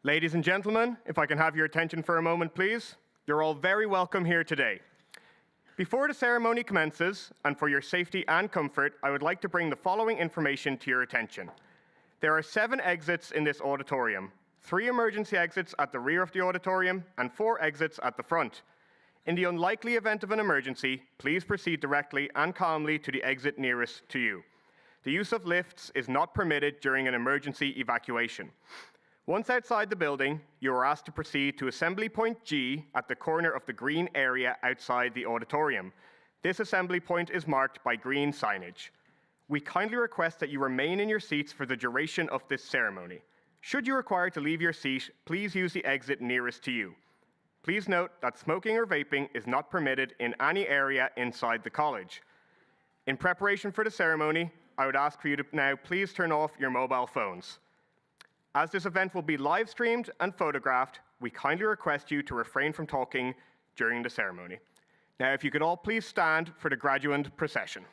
Ladies and gentlemen, if I can have your attention for a moment, please. You're all very welcome here today. Before the ceremony commences, and for your safety and comfort, I would like to bring the following information to your attention. There are 7 exits in this auditorium, 3 emergency exits at the rear of the auditorium, and 4 exits at the front. In the unlikely event of an emergency, please proceed directly and calmly to the exit nearest to you. The use of lifts is not permitted during an emergency evacuation. Once outside the building, you are asked to proceed to Assembly Point G at the corner of the green area outside the auditorium. This assembly point is marked by green signage. We kindly request that you remain in your seats for the duration of this ceremony. Should you require to leave your seat, please use the exit nearest to you. Please note that smoking or vaping is not permitted in any area inside the college. In preparation for the ceremony, I would ask for you to now please turn off your mobile phones. As this event will be live streamed and photographed, we kindly request you to refrain from talking during the ceremony. Now, if you could all please stand for the graduand procession.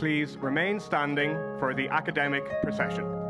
please remain standing for the academic procession.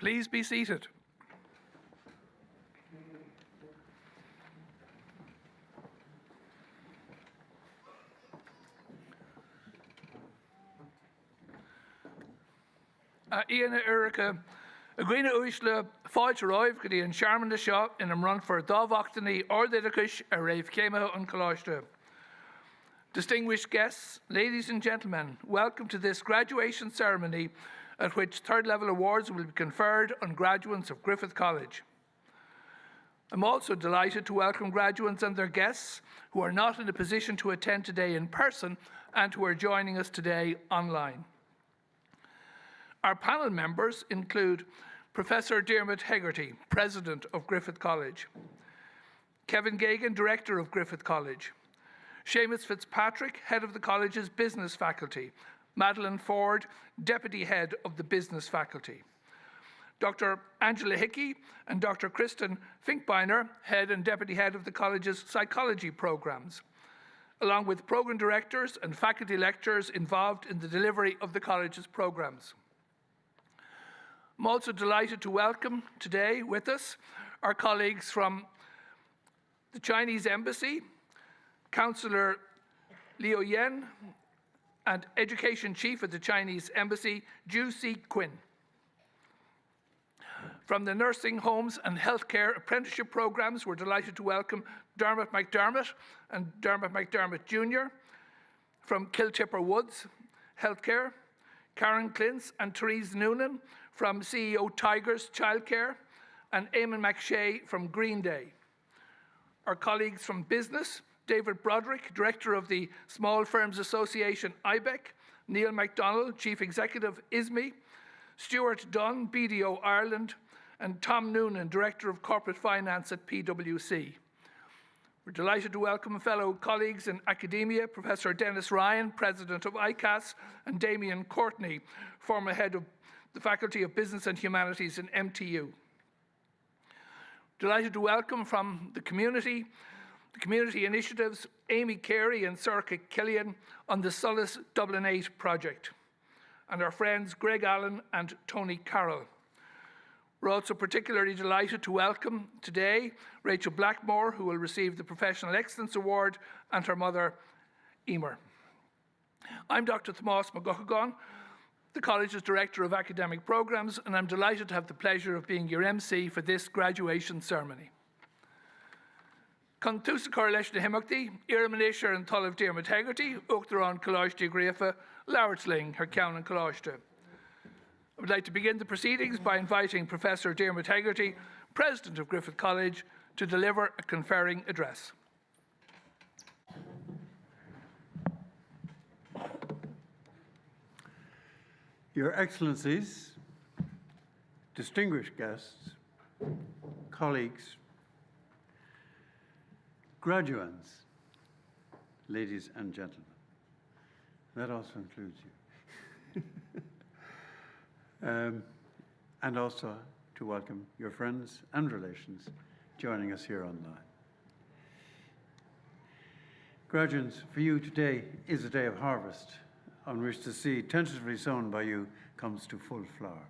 Please be seated. Ian Erica, Agrina Uishla, Fáilte Roiv, Gadi and Sharman the Shop in run for Dovoctony or the Dikush, a Rave Kemo and Kalashta. Distinguished guests, ladies and gentlemen, welcome to this graduation ceremony at which third-level awards will be conferred on graduates of Griffith College. I'm also delighted to welcome graduates and their guests who are not in a position to attend today in person and who are joining us today online. Our panel members include Professor Dermot Hegarty, President of Griffith College, Kevin Gagan, Director of Griffith College, Seamus Fitzpatrick, Head of the College's Business Faculty, Madeleine Ford, Deputy Head of the Business Faculty, Dr. Angela Hickey and Dr. Kristen Finkbeiner, Head and Deputy Head of the College's Psychology Programs, along with Programme Directors and Faculty Lecturers involved in the delivery of the College's programs. I'm also delighted to welcome today with us our colleagues from the Chinese Embassy, Councillor Liu Yen, and Education Chief at the Chinese Embassy, Ju Si Quinn. From the Nursing Homes and Healthcare Apprenticeship Programs, we're delighted to welcome Dermot McDermott and Dermot McDermott Jr. From Kiltipper Woods Healthcare, Karen Clintz and Therese Noonan from CEO Tigers Childcare, and Eamon McShay from Green Day. Our colleagues from Business, David Broderick, Director of the Small Firms Association, IBEC, Neil MacDonald, Chief Executive, ISME, Stuart Dunn, BDO Ireland, and Tom Noonan, Director of Corporate Finance at PwC. We're delighted to welcome fellow colleagues in academia, Professor Dennis Ryan, President of ICAS, and Damien Courtney, former Head of the Faculty of Business and Humanities in MTU. Delighted to welcome from the community initiatives, Amy Carey and Sorcha Killian on the Solace Dublin 8 project, and our friends Greg Allen and Tony Carroll. We're also particularly delighted to welcome today Rachel Blackmore, who will receive the Professional Excellence Award, and her mother, Emer. I'm Dr. Tomás McGuckagon, the College's Director of Academic Programs, and I'm delighted to have the pleasure of being your MC for this graduation ceremony. Con tús a leis na himachtaí, Iarmanisher and Tullav Dermot Hegarty, Uachtarán Coláiste Grifa, Lauertsling, her Count and Coláiste. I would like to begin the proceedings by inviting Professor Dermot Hegarty, President of Griffith College, to deliver a conferring address. Your Excellencies, distinguished guests, colleagues, graduates, ladies and gentlemen. That also includes you. And also to welcome your friends and relations joining us here online. Graduates, for you today is a day of harvest on which the seed tentatively sown by you comes to full flower.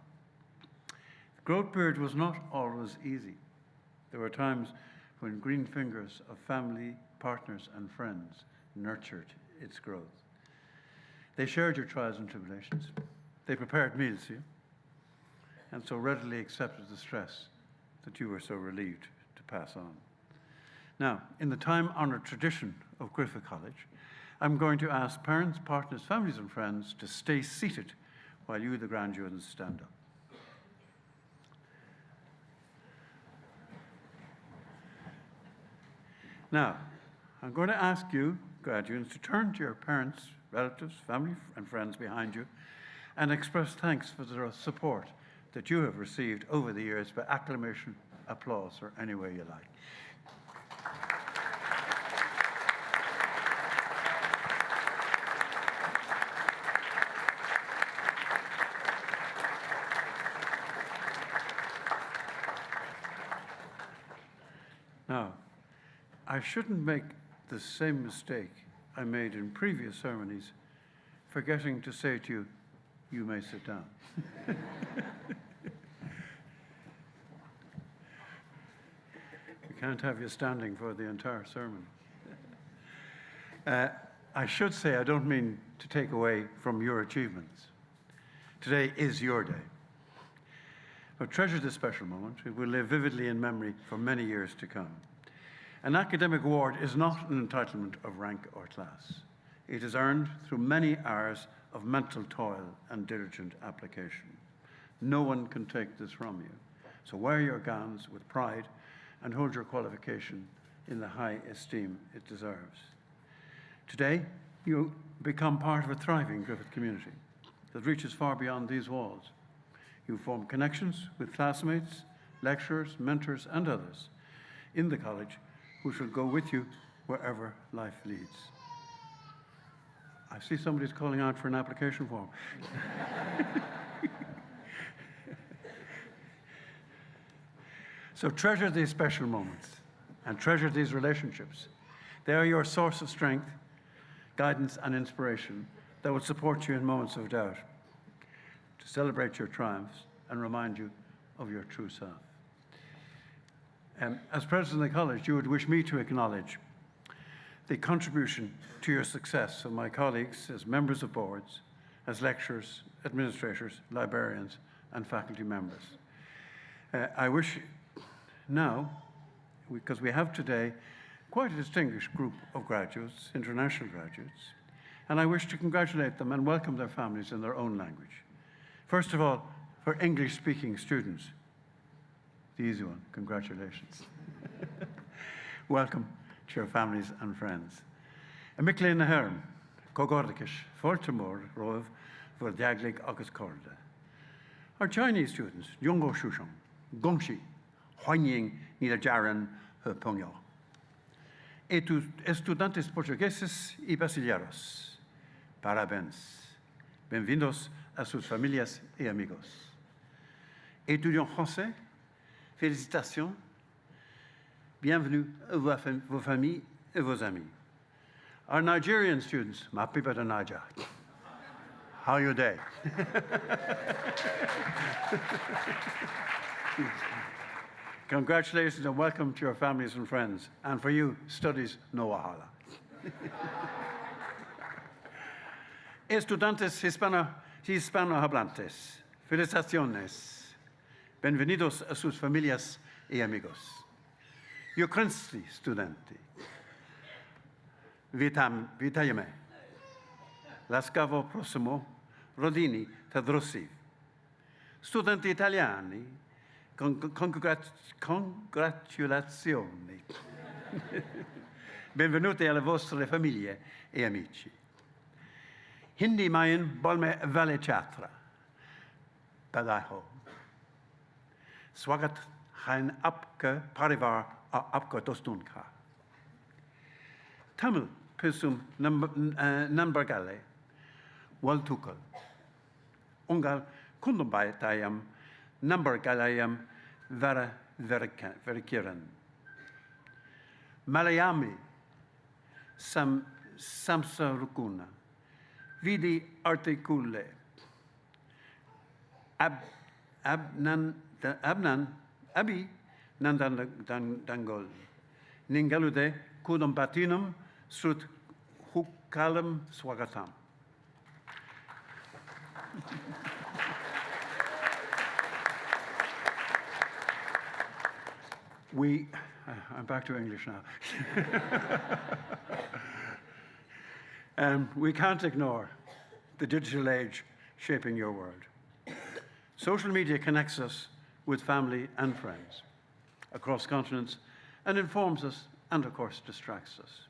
The growth period was not always easy. There were times when green fingers of family, partners, and friends nurtured its growth. They shared your trials and tribulations. They prepared meals for you, and so readily accepted the stress that you were so relieved to pass on. Now, in the time-honored tradition of Griffith College, I'm going to ask parents, partners, families, and friends to stay seated while you, the graduates, stand up. Now, I'm going to ask you, graduates, to turn to your parents, relatives, family, and friends behind you and express thanks for the support that you have received over the years by acclamation, applause, or any way you like. Now, I shouldn't make the same mistake I made in previous ceremonies, forgetting to say to you, you may sit down. We can't have you standing for the entire sermon. I should say I don't mean to take away from your achievements. Today is your day. But treasure this special moment. It will live vividly in memory for many years to come. An academic award is not an entitlement of rank or class. It is earned through many hours of mental toil and diligent application. No one can take this from you. So wear your gowns with pride and hold your qualification in the high esteem it deserves. Today, you become part of a thriving Griffith community that reaches far beyond these walls. You form connections with classmates, lecturers, mentors, and others in the college who shall go with you wherever life leads. I see somebody's calling out for an application form. So treasure these special moments and treasure these relationships. They are your source of strength, guidance, and inspiration that will support you in moments of doubt, to celebrate your triumphs and remind you of your true self. As president of the college, you would wish me to acknowledge the contribution to your success of my colleagues as members of boards, as lecturers, administrators, librarians, and faculty members. I wish now, because we have today quite a distinguished group of graduates, international graduates, and I wish to congratulate them and welcome their families in their own language. First of all, for English-speaking students, the easy one, congratulations. Welcome to your families and friends. Mikle na herm, Kogordikish, Fortimor, Rov, Vordiaglik August Corda. Our Chinese students, Yongo Shushong, Gongshi, Huanying, Nidajaran, Pongyo. E tus estudantes portugueses y brasileños, parabéns. Bienvenidos a sus familias y amigos. Étudiants français, félicitations. Bienvenue à vos familles et vos amis. Our Nigerian students, Mapipa to Naija. How are your day? Congratulations and welcome to your families and friends. And for you, studies no wahala. Estudiantes hispanohablantes, felicitaciones. Bienvenidos a sus familias y amigos. Ukrainsky studenti. Vitajemy. Laskawo prosimo, rodini tadrosi. Studenti italiani, congratulazioni. Benvenuti alle vostre famiglie e amici. Hindi mayin bolme vale chatra. Badaho. Swagat hain apke parivar apke dostunka. Tamil pisum nambargale waltukal. Ungal kundumbayatayam nambargalayam verikiran. Malayami samsarukuna. Vidi articule. Abi nandangol. Ningalude kudum batinum sut hukalam swagatam. I'm back to English now. We can't ignore the digital age shaping your world. Social media connects us with family and friends across continents and informs us and, of course, distracts us.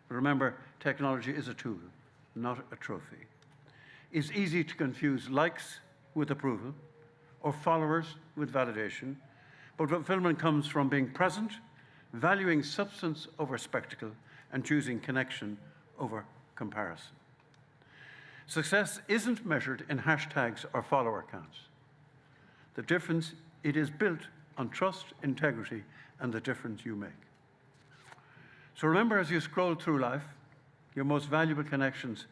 But remember, technology is a tool, not a trophy. It's easy to confuse likes with approval or followers with validation, but fulfillment comes from being present, valuing substance over spectacle, and choosing connection over comparison. Success isn't measured in hashtags or follower counts. The difference, it is built on trust, integrity, and the difference you make. So remember, as you scroll through life, your most valuable connections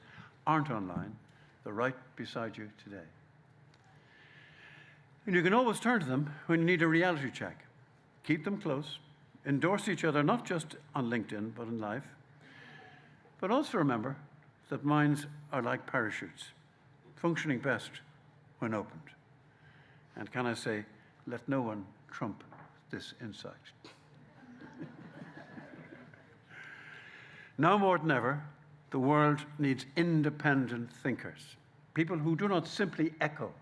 aren't online, they're right beside you today. And you can always turn to them when you need a reality check. Keep them close, endorse each other, not just on LinkedIn, but in life. But also remember that minds are like parachutes, functioning best when opened. And can I say, let no one trump this insight. Now more than ever, the world needs independent thinkers, people who do not simply echo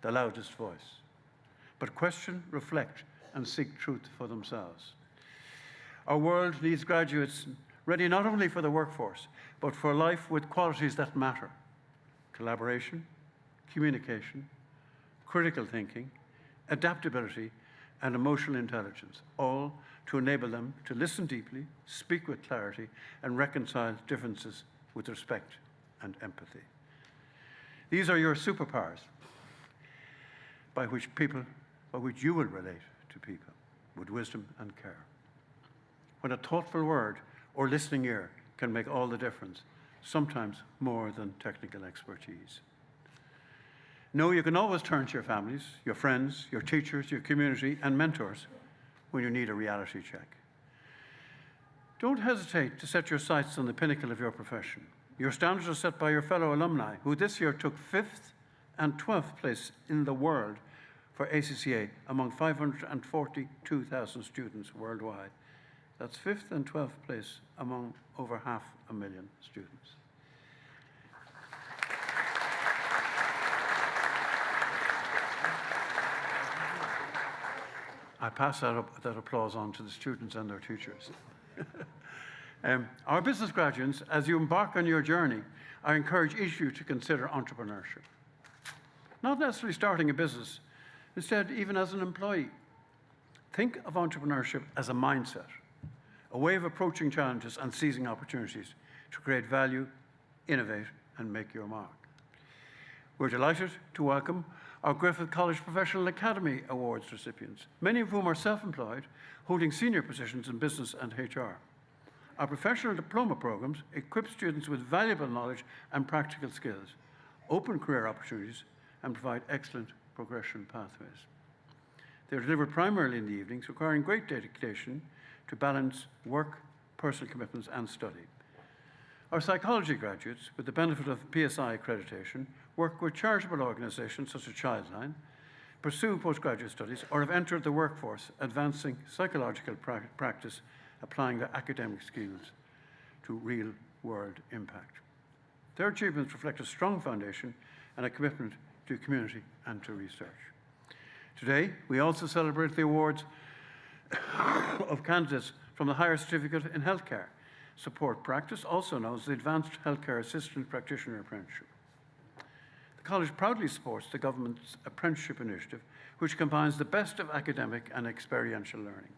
the loudest voice, but question, reflect, and seek truth for themselves. Our world needs graduates ready not only for the workforce, but for life with qualities that matter: collaboration, communication, critical thinking, adaptability, and emotional intelligence, all to enable them to listen deeply, speak with clarity, and reconcile differences with respect and empathy. These are your superpowers by which you will relate to people with wisdom and care. When a thoughtful word or listening ear can make all the difference, sometimes more than technical expertise. No, you can always turn to your families, your friends, your teachers, your community, and mentors when you need a reality check. Don't hesitate to set your sights on the pinnacle of your profession. Your standards are set by your fellow alumni, who this year took 5th and 12th place in the world for ACCA among 542,000 students worldwide. That's 5th and 12th place among over 500,000 students. I pass that applause on to the students and their teachers. Our business graduates, as you embark on your journey, I encourage each of you to consider entrepreneurship. Not necessarily starting a business, instead, even as an employee. Think of entrepreneurship as a mindset, a way of approaching challenges and seizing opportunities to create value, innovate, and make your mark. We're delighted to welcome our Griffith College Professional Academy Awards recipients, many of whom are self-employed, holding senior positions in business and HR. Our professional diploma programs equip students with valuable knowledge and practical skills, open career opportunities, and provide excellent progression pathways. They're delivered primarily in the evenings, requiring great dedication to balance work, personal commitments, and study. Our psychology graduates, with the benefit of PSI accreditation, work with charitable organisations such as Childline, pursue postgraduate studies, or have entered the workforce, advancing psychological practice, applying their academic skills to real-world impact. Their achievements reflect a strong foundation and a commitment to community and to research. Today, we also celebrate the awards of candidates from the Higher Certificate in Healthcare Support Practice, also known as the Advanced Healthcare Assistant Practitioner Apprenticeship. The college proudly supports the government's apprenticeship initiative, which combines the best of academic and experiential learning.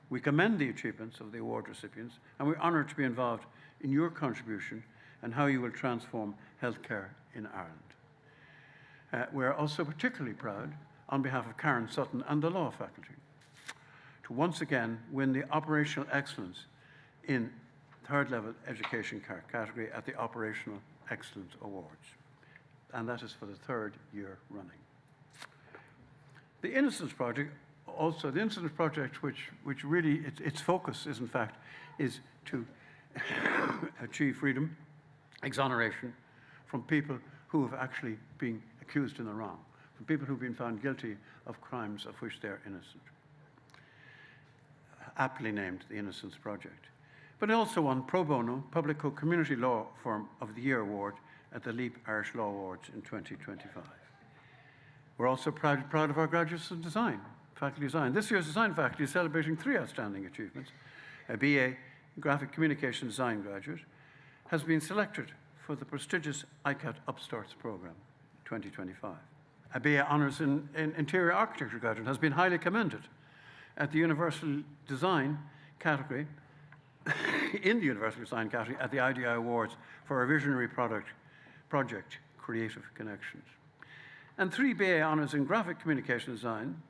We commend the achievements of the award recipients, and we're honoured to be involved in your contribution and how you will transform healthcare in Ireland. We're also particularly proud, on behalf of Karen Sutton and the law faculty, to once again win the Operational Excellence in third level education category at the Operational Excellence Awards. And that is for the third year running. The Innocence Project, also the Innocence Project, which really, its focus is in fact, is to achieve freedom, exoneration from people who have actually been accused in the wrong, from people who've been found guilty of crimes of which they're innocent. Aptly named the Innocence Project. But it also won Pro Bono Public Community Law Firm of the Year Award at the Leap Irish Law Awards in 2025. We're also proud of our graduates in design, faculty design. This year's design faculty is celebrating 3 outstanding achievements. A BA Graphic Communication Design graduate has been selected for the prestigious ICAT Upstarts program 2025. A BA Honours in Interior Architecture graduate has been highly commended at the Universal Design category, in the Universal Design category at the IDI Awards for a visionary project, Creative Connections. And 3 BA Honours in Graphic Communication Design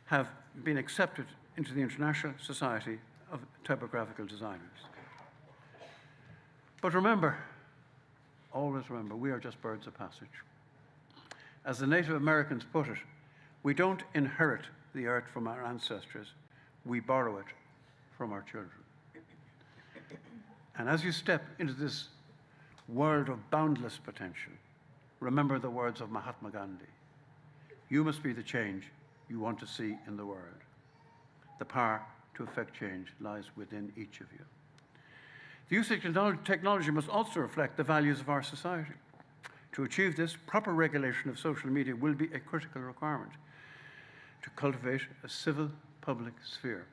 have been accepted into the International Society of Typographical Designers. But remember, always remember, we are just birds of passage. As the Native Americans put it, we don't inherit the earth from our ancestors, we borrow it from our children. And as you step into this world of boundless potential, remember the words of Mahatma Gandhi. You must be the change you want to see in the world. The power to effect change lies within each of you. The use of technology must also reflect the values of our society. To achieve this, proper regulation of social media will be a critical requirement to cultivate a civil public sphere,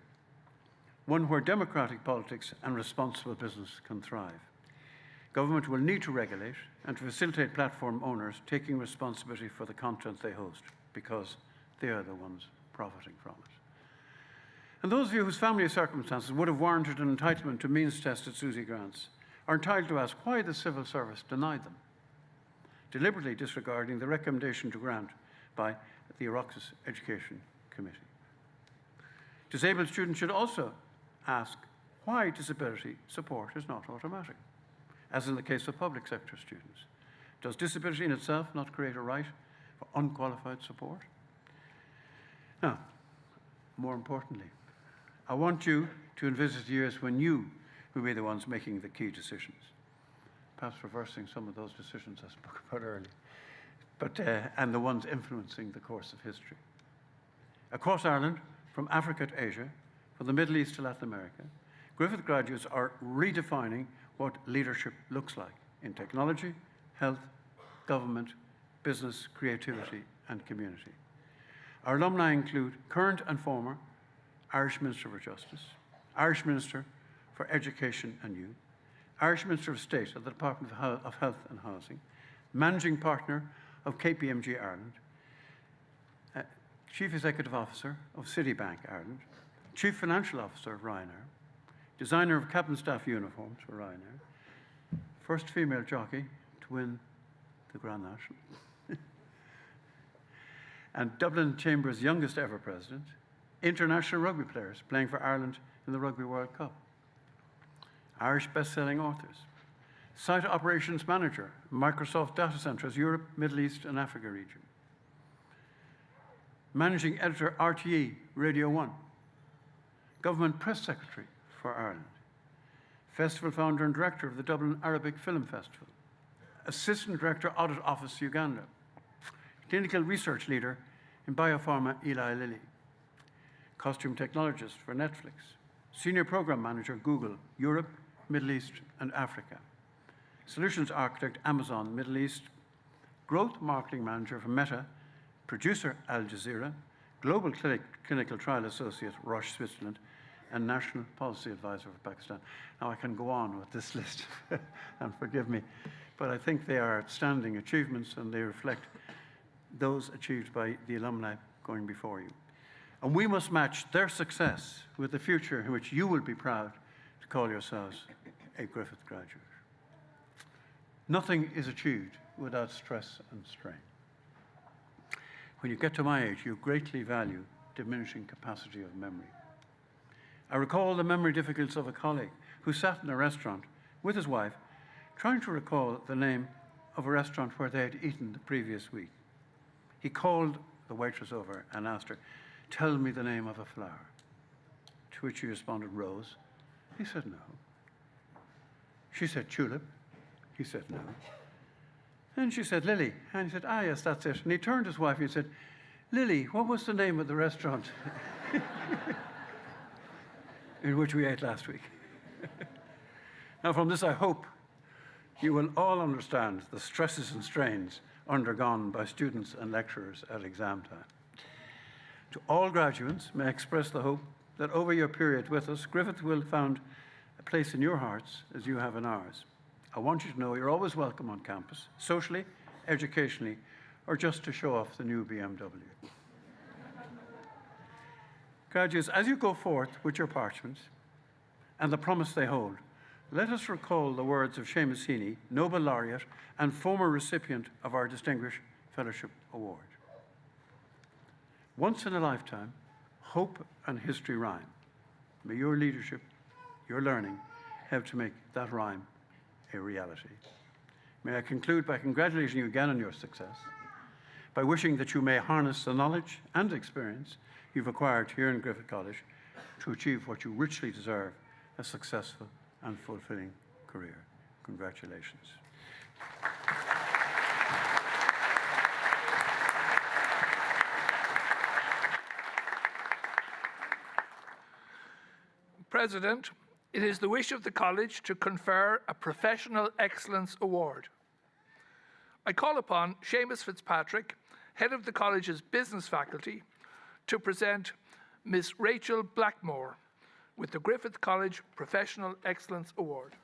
one where democratic politics and responsible business can thrive. Government will need to regulate and to facilitate platform owners taking responsibility for the content they host, because they are the ones profiting from it. And those of you whose family circumstances would have warranted an entitlement to means-tested SUSI grants are entitled to ask why the civil service denied them, deliberately disregarding the recommendation to grant by the Oireachtas Education Committee. Disabled students should also ask why disability support is not automatic, as in the case of public sector students. Does disability in itself not create a right for unqualified support? Now, more importantly, I want you to envisage years when you will be the ones making the key decisions, perhaps reversing some of those decisions I spoke about earlier, and the ones influencing the course of history. Across Ireland, from Africa to Asia, from the Middle East to Latin America, Griffith graduates are redefining what leadership looks like in technology, health, government, business, creativity, and community. Our alumni include current and former Irish Minister for Justice, Irish Minister for Education and Youth, Irish Minister of State at the Department of Health and Housing, Managing Partner of KPMG Ireland, Chief Executive Officer of Citibank Ireland, Chief Financial Officer of Ryanair, designer of cabin staff uniforms for Ryanair, first female jockey to win the Grand National, and Dublin Chamber's youngest ever president, international rugby players playing for Ireland in the Rugby World Cup, Irish best-selling authors, site operations manager, Microsoft Data Centres, Europe, Middle East and Africa region, managing editor RTE Radio 1, government press secretary for Ireland, festival founder and director of the Dublin Arabic Film Festival, assistant director Audit Office Uganda, clinical research leader in biopharma Eli Lilly, costume technologist for Netflix, senior program manager Google, Europe, Middle East and Africa, solutions architect Amazon Middle East, growth marketing manager for Meta, producer Al Jazeera, global clinical trial associate Roche Switzerland, and national policy advisor for Pakistan. Now I can go on with this list, and forgive me, but I think they are outstanding achievements and they reflect those achieved by the alumni going before you. And we must match their success with the future in which you will be proud to call yourselves a Griffith graduate. Nothing is achieved without stress and strain. When you get to my age, you greatly value diminishing capacity of memory. I recall the memory difficulties of a colleague who sat in a restaurant with his wife trying to recall the name of a restaurant where they had eaten the previous week. He called the waitress over and asked her, "Tell me the name of a flower." To which she responded, "Rose." He said, "No." She said, "Tulip." He said, "No." And she said, "Lily." And he said, "Ah, yes, that's it." And he turned to his wife and he said, "Lily, what was the name of the restaurant in which we ate last week?" Now, from this, I hope you will all understand the stresses and strains undergone by students and lecturers at exam time. To all graduates, may I express the hope that over your period with us, Griffith will found a place in your hearts as you have in ours. I want you to know you're always welcome on campus, socially, educationally, or just to show off the new BMW. Graduates, as you go forth with your parchments and the promise they hold, let us recall the words of Seamus Heaney, Nobel Laureate and former recipient of our Distinguished Fellowship Award. Once in a lifetime, hope and history rhyme. May your leadership, your learning, help to make that rhyme a reality. May I conclude by congratulating you again on your success, by wishing that you may harness the knowledge and experience you've acquired here in Griffith College to achieve what you richly deserve, a successful and fulfilling career. Congratulations. President, it is the wish of the College to confer a Professional Excellence Award. I call upon Seamus Fitzpatrick, Head of the College's Business Faculty, to present Ms. Rachel Blackmore with the Griffith College Professional Excellence Award.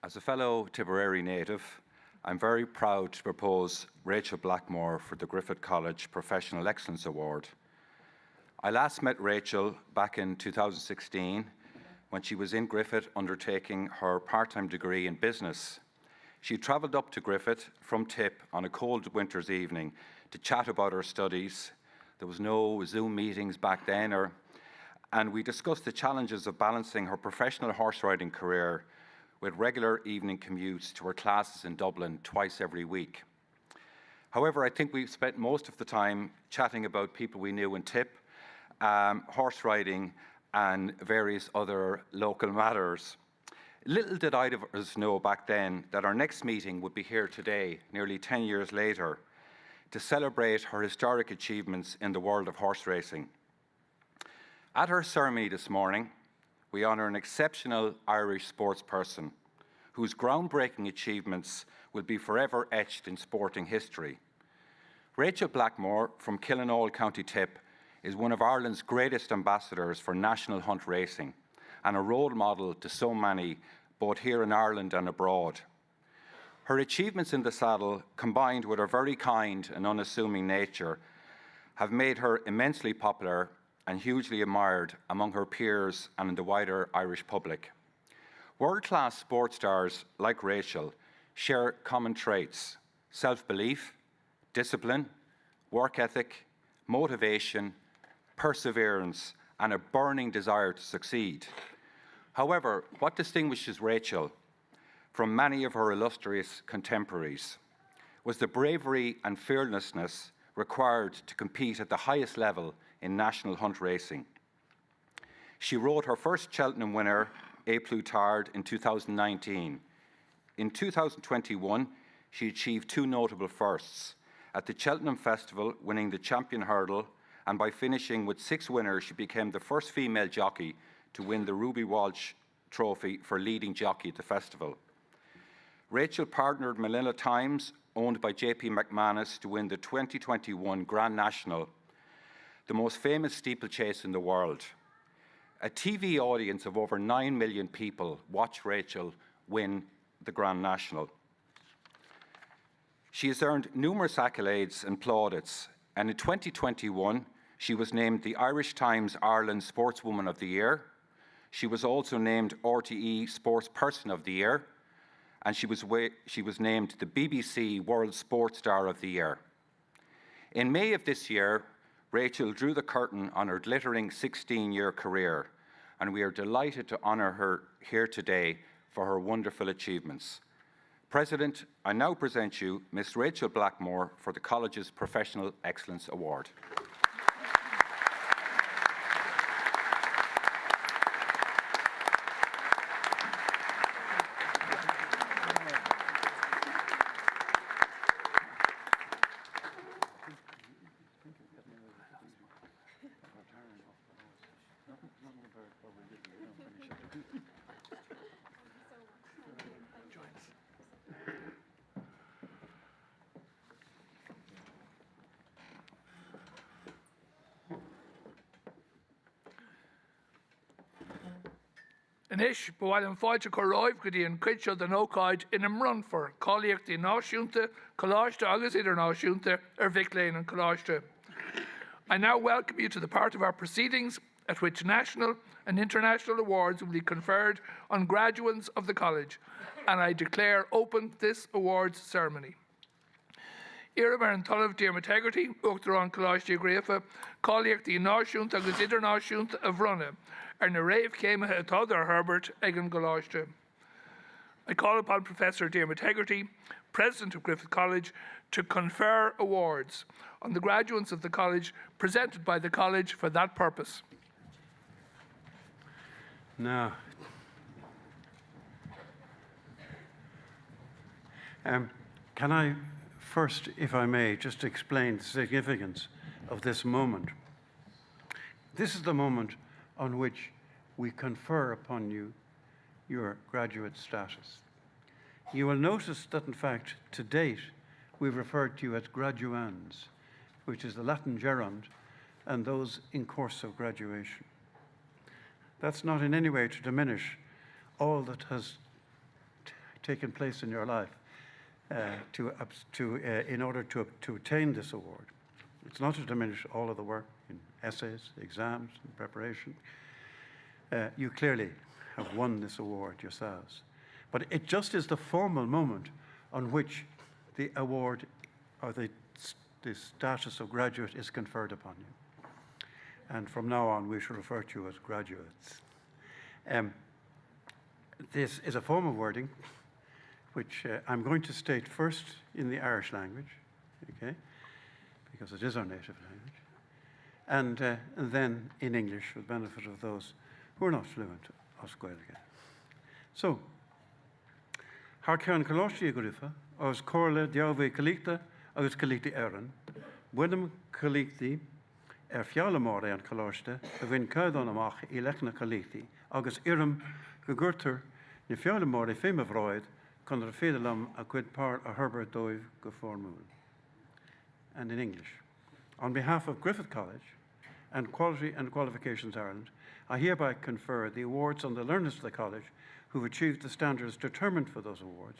As a fellow Tipperary native, I'm very proud to propose Rachel Blackmore for the Griffith College Professional Excellence Award. I last met Rachel back in 2016 when she was in Griffith undertaking her part-time degree in business. She travelled up to Griffith from Tip on a cold winter's evening to chat about her studies. There was no Zoom meetings back then, and we discussed the challenges of balancing her professional horse riding career with regular evening commutes to her classes in Dublin twice every week. However, I think we spent most of the time chatting about people we knew in Tip, horse riding, and various other local matters. Little did either of us know back then that our next meeting would be here today, nearly 10 years later, to celebrate her historic achievements in the world of horse racing. At her ceremony this morning, we honour an exceptional Irish sportsperson whose groundbreaking achievements will be forever etched in sporting history. Rachel Blackmore from Killinall, County Tip, is one of Ireland's greatest ambassadors for national hunt racing and a role model to so many, both here in Ireland and abroad. Her achievements in the saddle, combined with her very kind and unassuming nature, have made her immensely popular and hugely admired among her peers and in the wider Irish public. World-class sports stars like Rachel share common traits: self-belief, discipline, work ethic, motivation, perseverance, and a burning desire to succeed. However, what distinguishes Rachel from many of her illustrious contemporaries was the bravery and fearlessness required to compete at the highest level in national hunt racing. She rode her first Cheltenham winner, A. Plutard, in 2019. In 2021, she achieved two notable firsts: at the Cheltenham Festival, winning the champion hurdle, and by finishing with 6 winners, she became the first female jockey to win the Ruby Walsh Trophy for leading jockey at the festival. Rachel partnered Manila Times, owned by JP McManus, to win the 2021 Grand National, the most famous steeplechase in the world. A TV audience of over 9 million people watched Rachel win the Grand National. She has earned numerous accolades and plaudits, and in 2021, she was named the Irish Times Ireland Sportswoman of the Year. She was also named RTE Sportsperson of the Year, and she was named the BBC World Sports Star of the Year. In May of this year, Rachel drew the curtain on her glittering 16-year career, and we are delighted to honour her here today for her wonderful achievements. President, I now present you Ms. Rachel Blackmore for the College's Professional Excellence Award. Inis, bhfuil an fáilte go ráibh go dtí an cuid seo den ócáid in an run for cáilíochtaí náisiúnta, coláiste agus idirnáisiúnta Vic Lane and coláiste. I now welcome you to the part of our proceedings at which national and international awards will be conferred on graduates of the college, and I declare open this awards ceremony. Iarab ar an talamh Diarmaitegartí, Uachtar an coláiste Griffith, cáilíochtaí náisiúnta agus idirnáisiúnta a bhrunne, ar na réamh céimethe atá ar Herbert ag an coláiste. I call upon Professor Diarmaitegartí, President of Griffith College, to confer awards on the graduates of the college presented by the college for that purpose. Now, can I first, if I may, just explain the significance of this moment? This is the moment on which we confer upon you your graduate status. You will notice that, in fact, to date, we've referred to you as graduands, which is the Latin gerund, and those in course of graduation. That's not in any way to diminish all that has taken place in your life in order to attain this award. It's not to diminish all of the work in essays, exams, and preparation. You clearly have won this award yourselves. But it just is the formal moment on which the award or the status of graduate is conferred upon you. And from now on, we shall refer to you as graduates. This is a form of wording which I'm going to state first in the Irish language, okay, because it is our native language, and then in English for the benefit of those who are not fluent as Gaeilge. So, Har ceann coláiste Griffith, agus cóirle deabhadh colíochta agus colíochtaí éireann, buinm colíochtaí fiallamóra an coláiste a bhíonn caitheann amach I lechna colíochtaí, agus irim go gcuirtear na fiallamóra féime bhráid chun ar féidirlam a cuid pár a Herbert dóibh go fórmúil. And in English, on behalf of Griffith College and Quality and Qualifications Ireland, I hereby confer the awards on the learners of the college who've achieved the standards determined for those awards,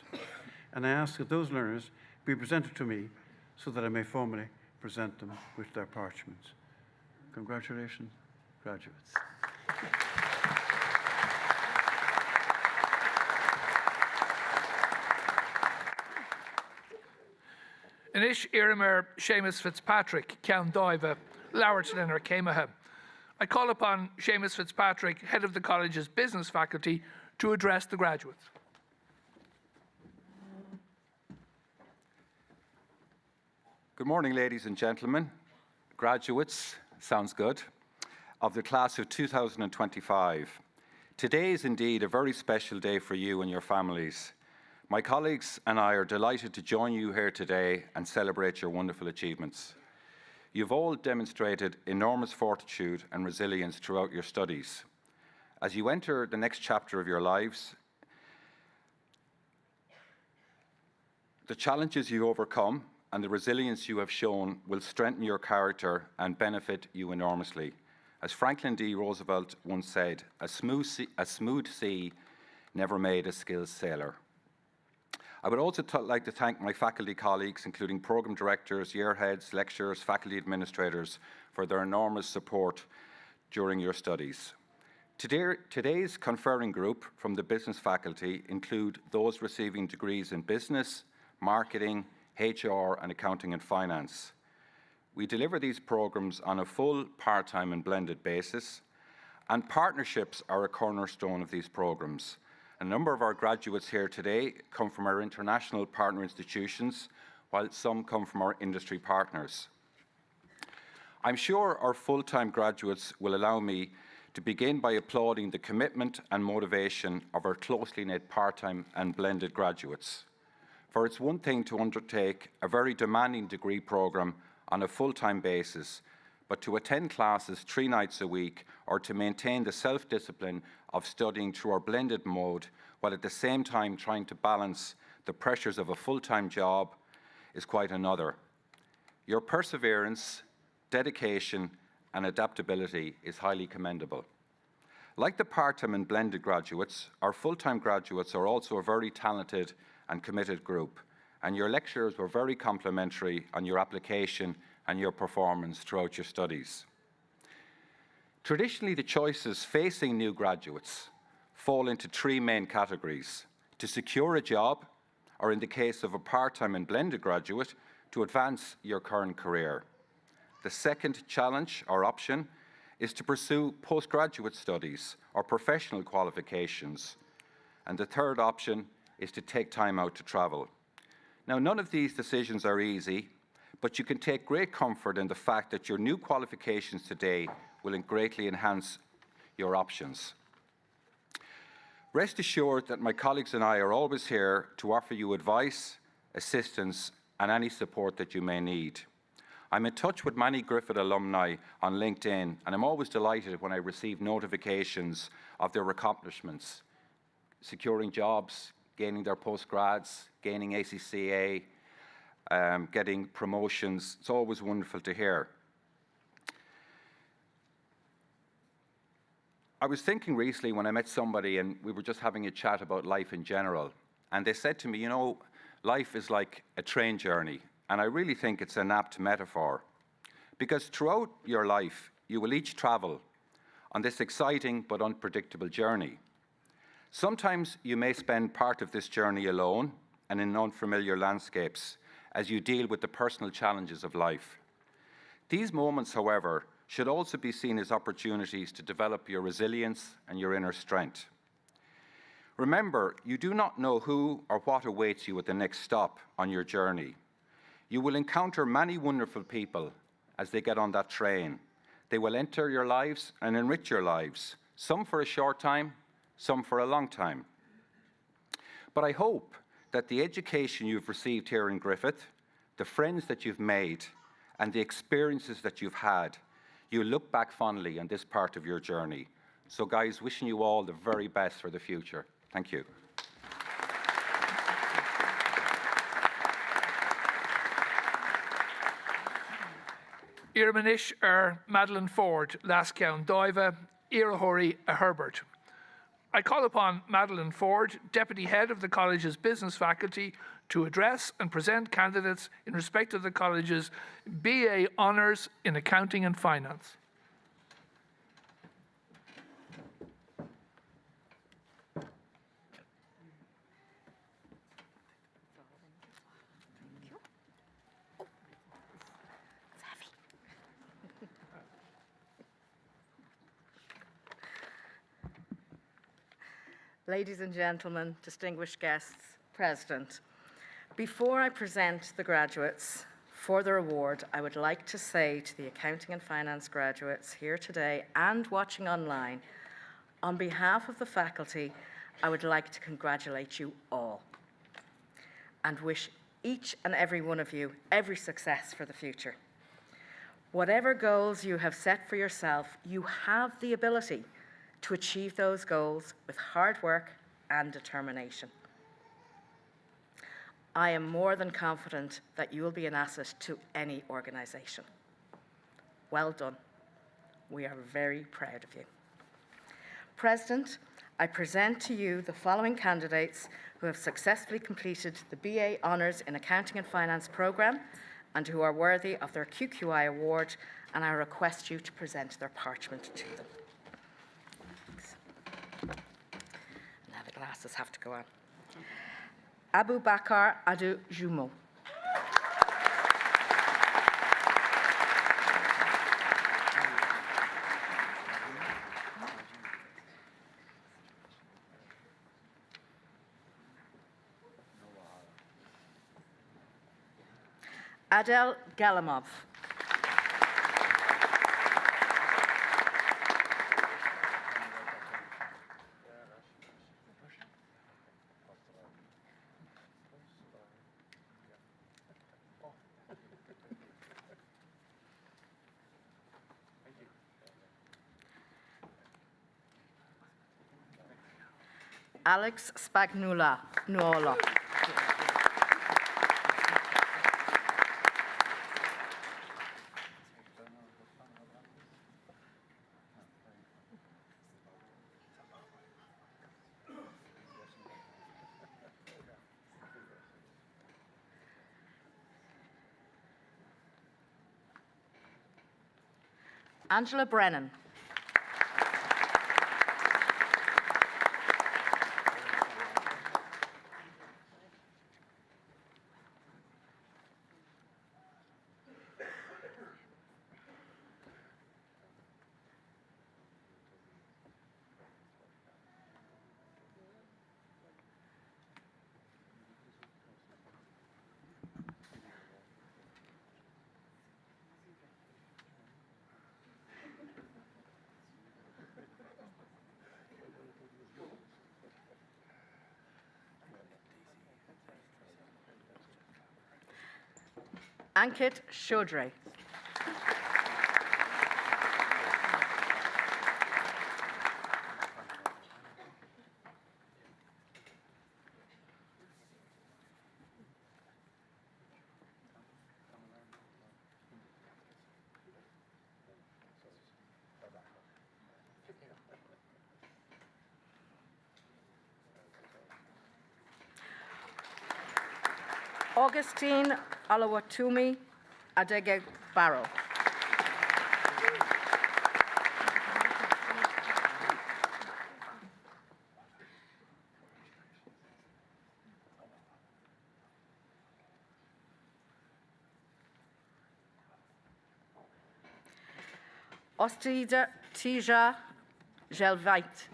and I ask that those learners be presented to me so that I may formally present them with their parchments. Congratulations, graduates. Inis Iramir Seamus Fitzpatrick, Ceann Dáibhe, Lawerton ar Céimethe. I call upon Seamus Fitzpatrick, head of the college's business faculty, to address the graduates. Good morning, ladies and gentlemen, graduates, sounds good, of the class of 2025. Today is indeed a very special day for you and your families. My colleagues and I are delighted to join you here today and celebrate your wonderful achievements. You've all demonstrated enormous fortitude and resilience throughout your studies. As you enter the next chapter of your lives, the challenges you overcome and the resilience you have shown will strengthen your character and benefit you enormously. As Franklin D. Roosevelt once said, a smooth sea never made a skilled sailor. I would also like to thank my faculty colleagues, including program directors, year heads, lecturers, faculty administrators, for their enormous support during your studies. Today's conferring group from the business faculty include those receiving degrees in business, marketing, HR, and accounting and finance. We deliver these programs on a full, part-time and blended basis, and partnerships are a cornerstone of these programs. A number of our graduates here today come from our international partner institutions, while some come from our industry partners. I'm sure our full-time graduates will allow me to begin by applauding the commitment and motivation of our closely knit part-time and blended graduates. For it's one thing to undertake a very demanding degree program on a full-time basis, but to attend classes 3 nights a week or to maintain the self-discipline of studying through our blended mode while at the same time trying to balance the pressures of a full-time job is quite another. Your perseverance, dedication, and adaptability is highly commendable. Like the part-time and blended graduates, our full-time graduates are also a very talented and committed group, and your lecturers were very complimentary on your application and your performance throughout your studies. Traditionally, the choices facing new graduates fall into 3 main categories: to secure a job, or in the case of a part-time and blended graduate, to advance your current career. The second challenge or option is to pursue postgraduate studies or professional qualifications. And the third option is to take time out to travel. Now, none of these decisions are easy, but you can take great comfort in the fact that your new qualifications today will greatly enhance your options. Rest assured that my colleagues and I are always here to offer you advice, assistance, and any support that you may need. I'm in touch with many Griffith alumni on LinkedIn, and I'm always delighted when I receive notifications of their accomplishments, securing jobs, gaining their postgrads, gaining ACCA, getting promotions. It's always wonderful to hear. I was thinking recently when I met somebody and we were just having a chat about life in general, and they said to me, you know, life is like a train journey. And I really think it's an apt metaphor, because throughout your life, you will each travel on this exciting but unpredictable journey. Sometimes you may spend part of this journey alone and in unfamiliar landscapes as you deal with the personal challenges of life. These moments, however, should also be seen as opportunities to develop your resilience and your inner strength. Remember, you do not know who or what awaits you at the next stop on your journey. You will encounter many wonderful people as they get on that train. They will enter your lives and enrich your lives, some for a short time, some for a long time. But I hope that the education you've received here in Griffith, the friends that you've made, and the experiences that you've had, you look back fondly on this part of your journey. So guys, wishing you all the very best for the future. Thank you. Irmanish Madeline Ford, Lascown Diva, Irahori Herbert. I call upon Madeline Ford, Deputy Head of the College's Business Faculty, to address and present candidates in respect of the College's BA Honours in Accounting and Finance. Ladies and gentlemen, distinguished guests, President, before I present the graduates for their award, I would like to say to the Accounting and Finance graduates here today and watching online, on behalf of the faculty, I would like to congratulate you all and wish each and every one of you every success for the future. Whatever goals you have set for yourself, you have the ability to achieve those goals with hard work and determination. I am more than confident that you will be an asset to any organisation. Well done. We are very proud of you. President, I present to you the following candidates who have successfully completed the BA Honours in Accounting and Finance programme and who are worthy of their QQI award, and I request you to present their parchment to them. Thanks. Now the glasses have to go on. BABHR Adu Jumeau. Adel Galamov. Alex Spagnuolo. Angela Brennan. Ankit Chaudhry. Augustine Olawatumi Adege Barrow. Ostida Tija Gelvait.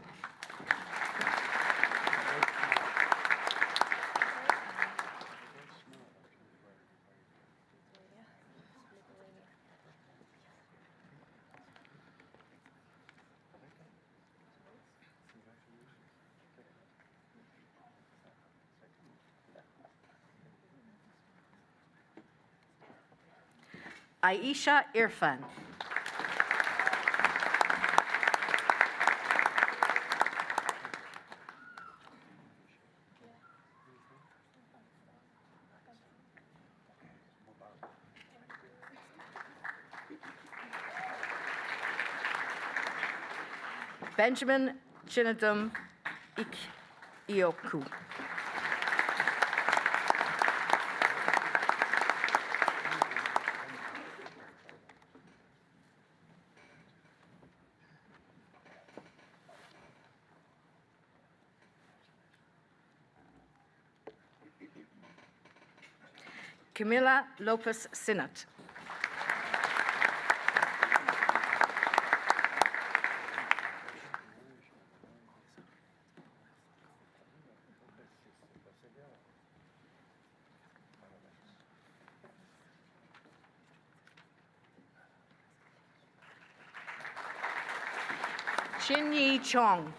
Aisha Irfan. Benjamin Chinadum Ioku. Camila Lopez Sinat. Chin Yi Chong.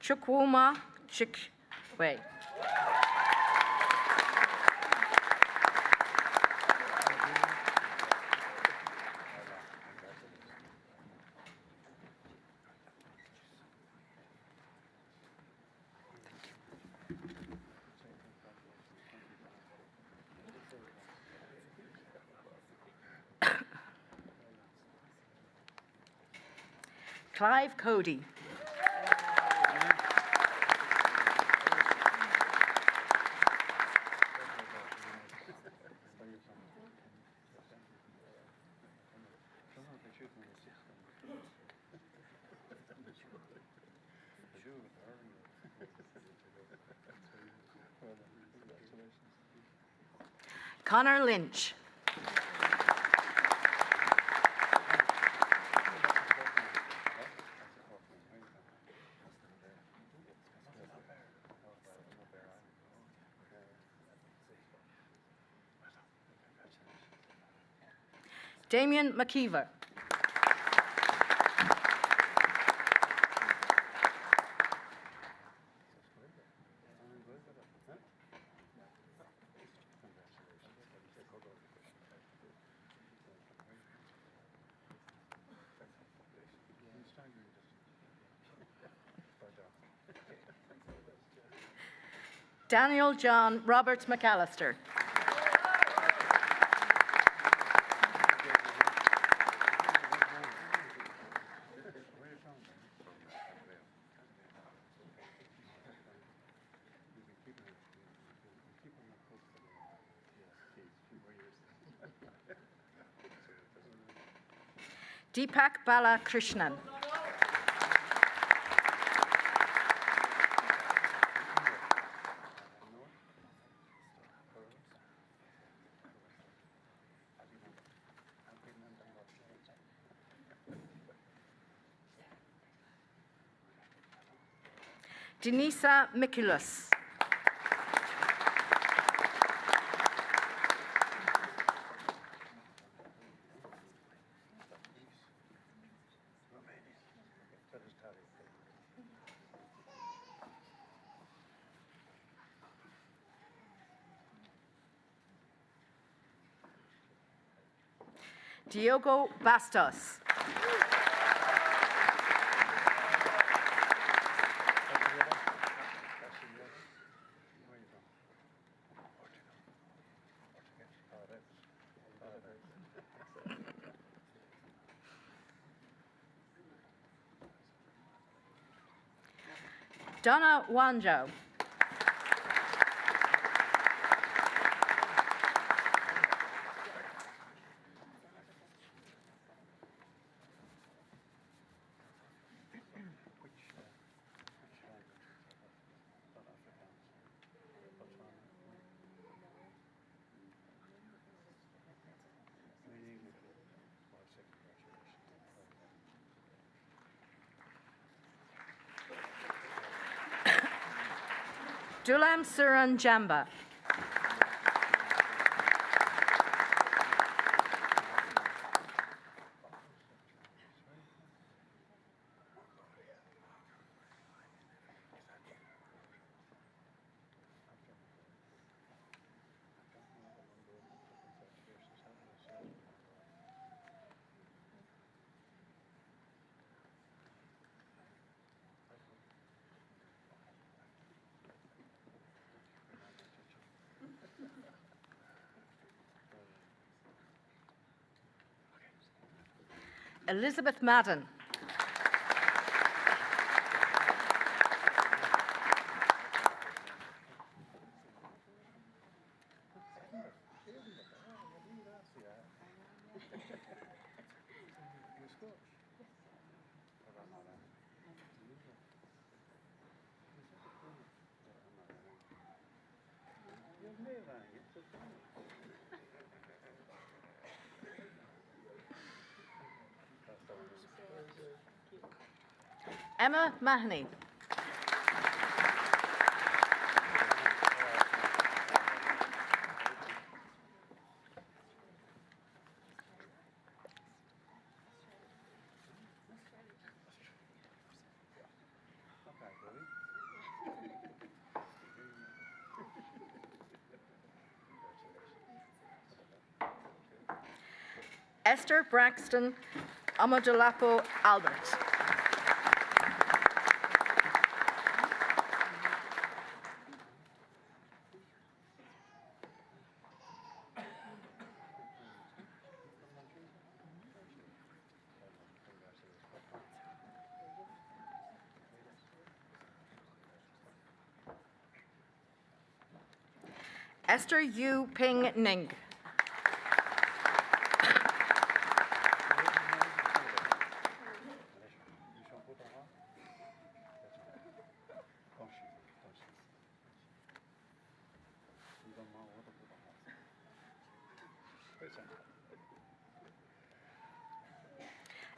Chukwuma wait. Clive Cody. Connor Lynch. Damien McKeever. Daniel John Robert McAllister. Deepak Balakrishnan. Denisa Mikulus. Diogo Bastos. Donna Wanjo. Dulam Suran Jamba. Elizabeth Madden. Emma Mahoney. Esther Braxton Amadolapo Albert. Esther Yu Ping Ning.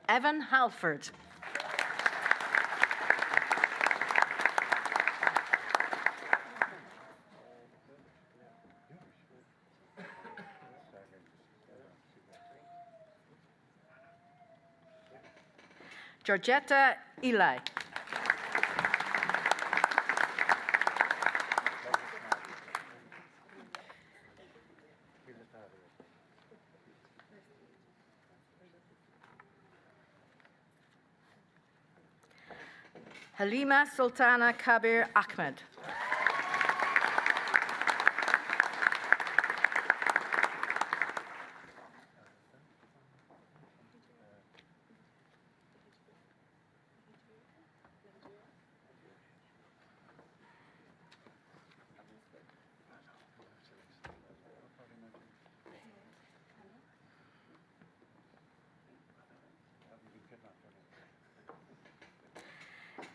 Evan Halford. Georgetta Eli. Halima Sultana Kabir Ahmed.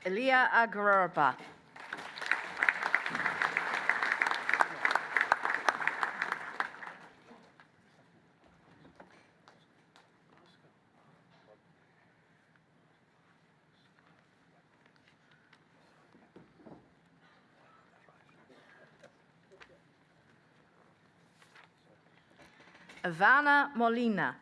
Elia Agrarba. Ivana Molina.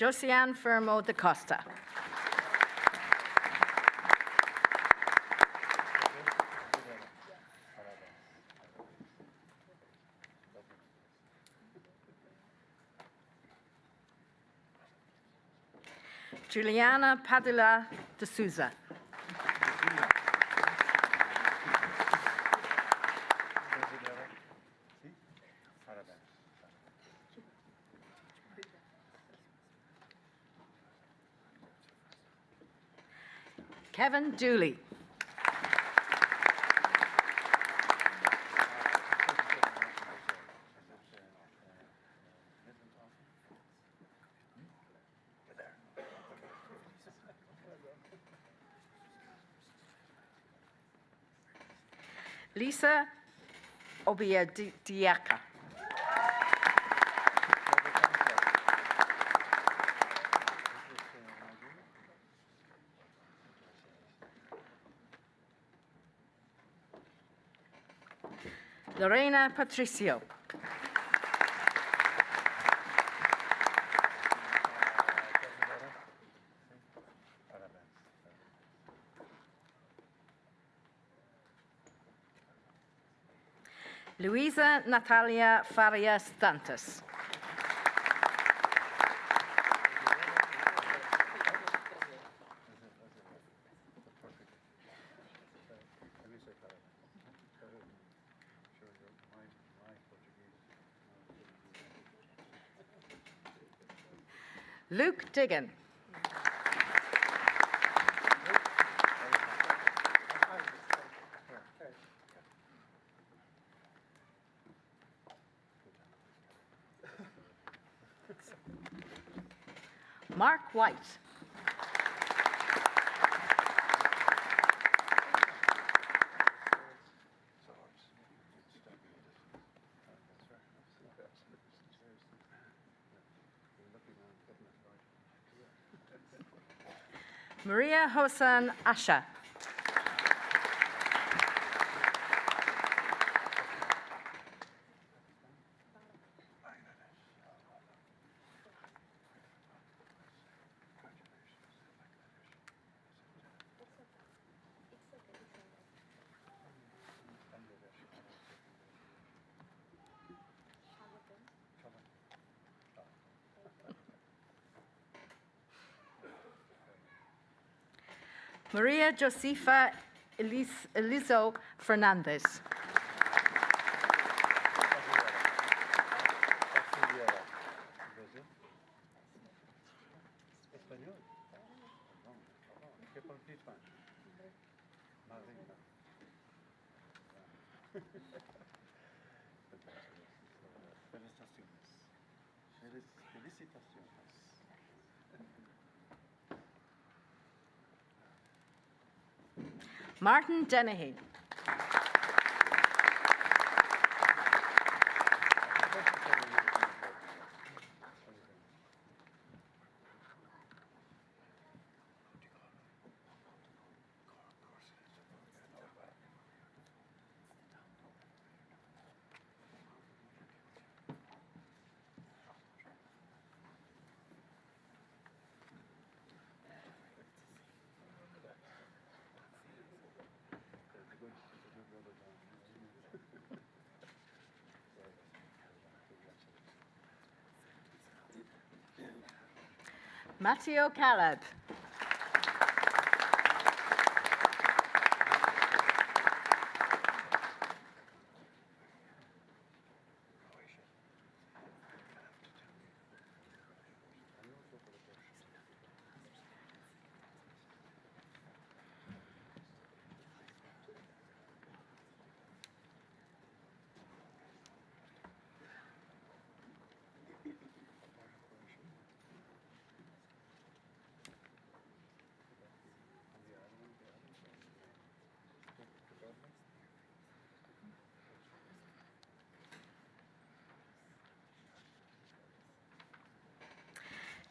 Josiane Fermo da Costa. Juliana Padilla de Souza. Kevin Dooley. Lisa Obiadiaka. Lorena Patricio. Luisa Natalia Faria Stantes. Luke Diggin. Mark White. Maria Hosan Asha. Maria Josefa Elizo Fernandez. Martin Dennehy. Matteo Caleb.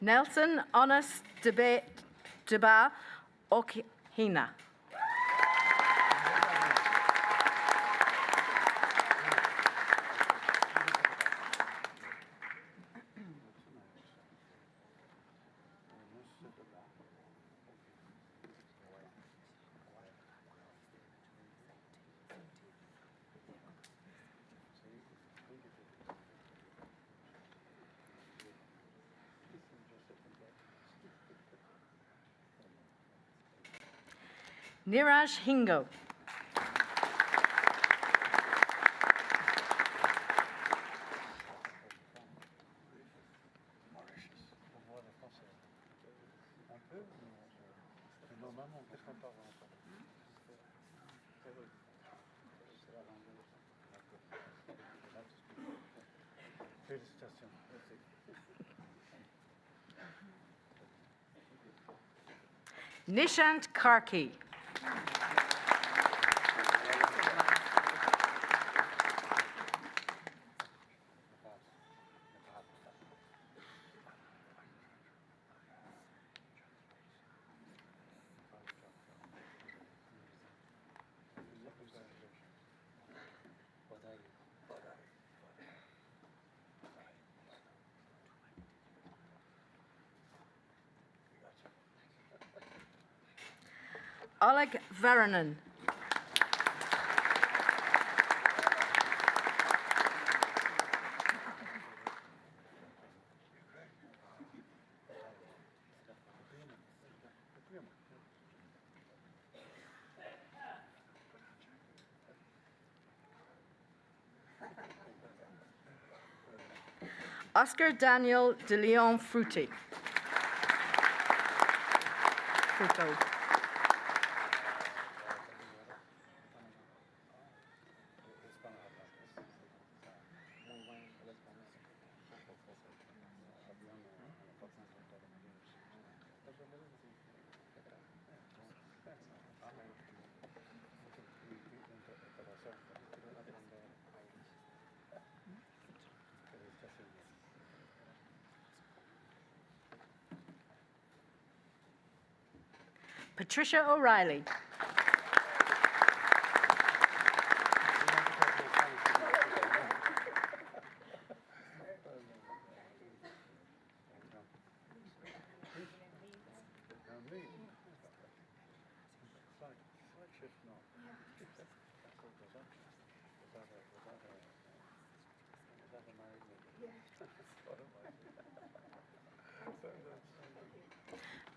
Nelson Onas Deba Okhina. Niraj Hingo. Nishant Karki. Oleg Varanen. Oscar Daniel de Leon Frutti. Fruto. Patricia O'Reilly.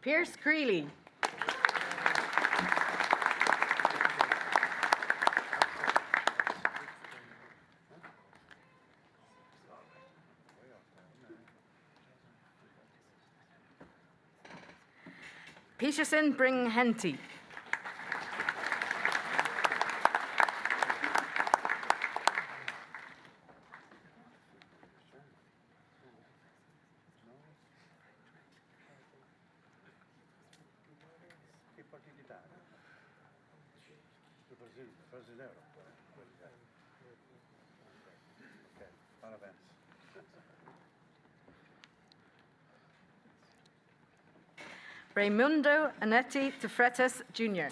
Pierce Creeley. Peterson Bring Henty. Raimundo Anetti de Freitas, Jr.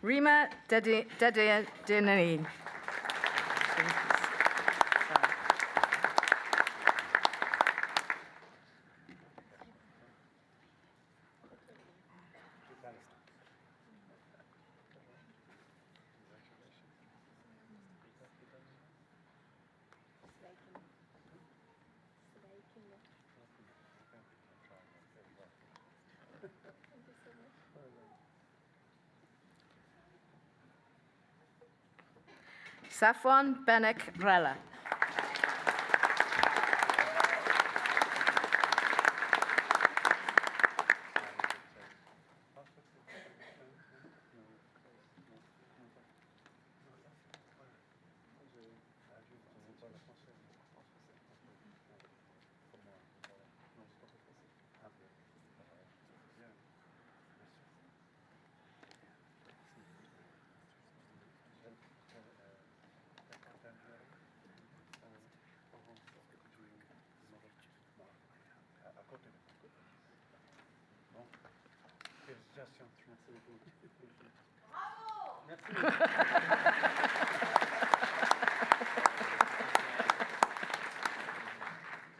Rima Dedinine. Safwan Benek Rella.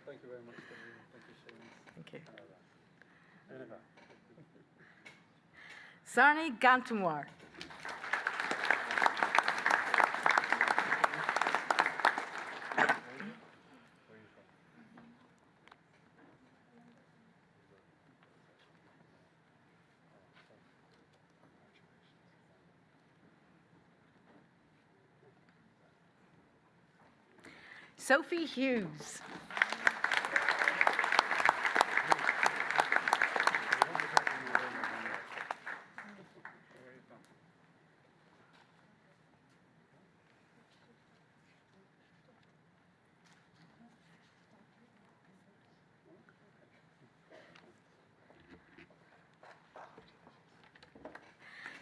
Thank you very much. Thank you, Shane. Thank you. Sarni Gantumwar. Sophie Hughes.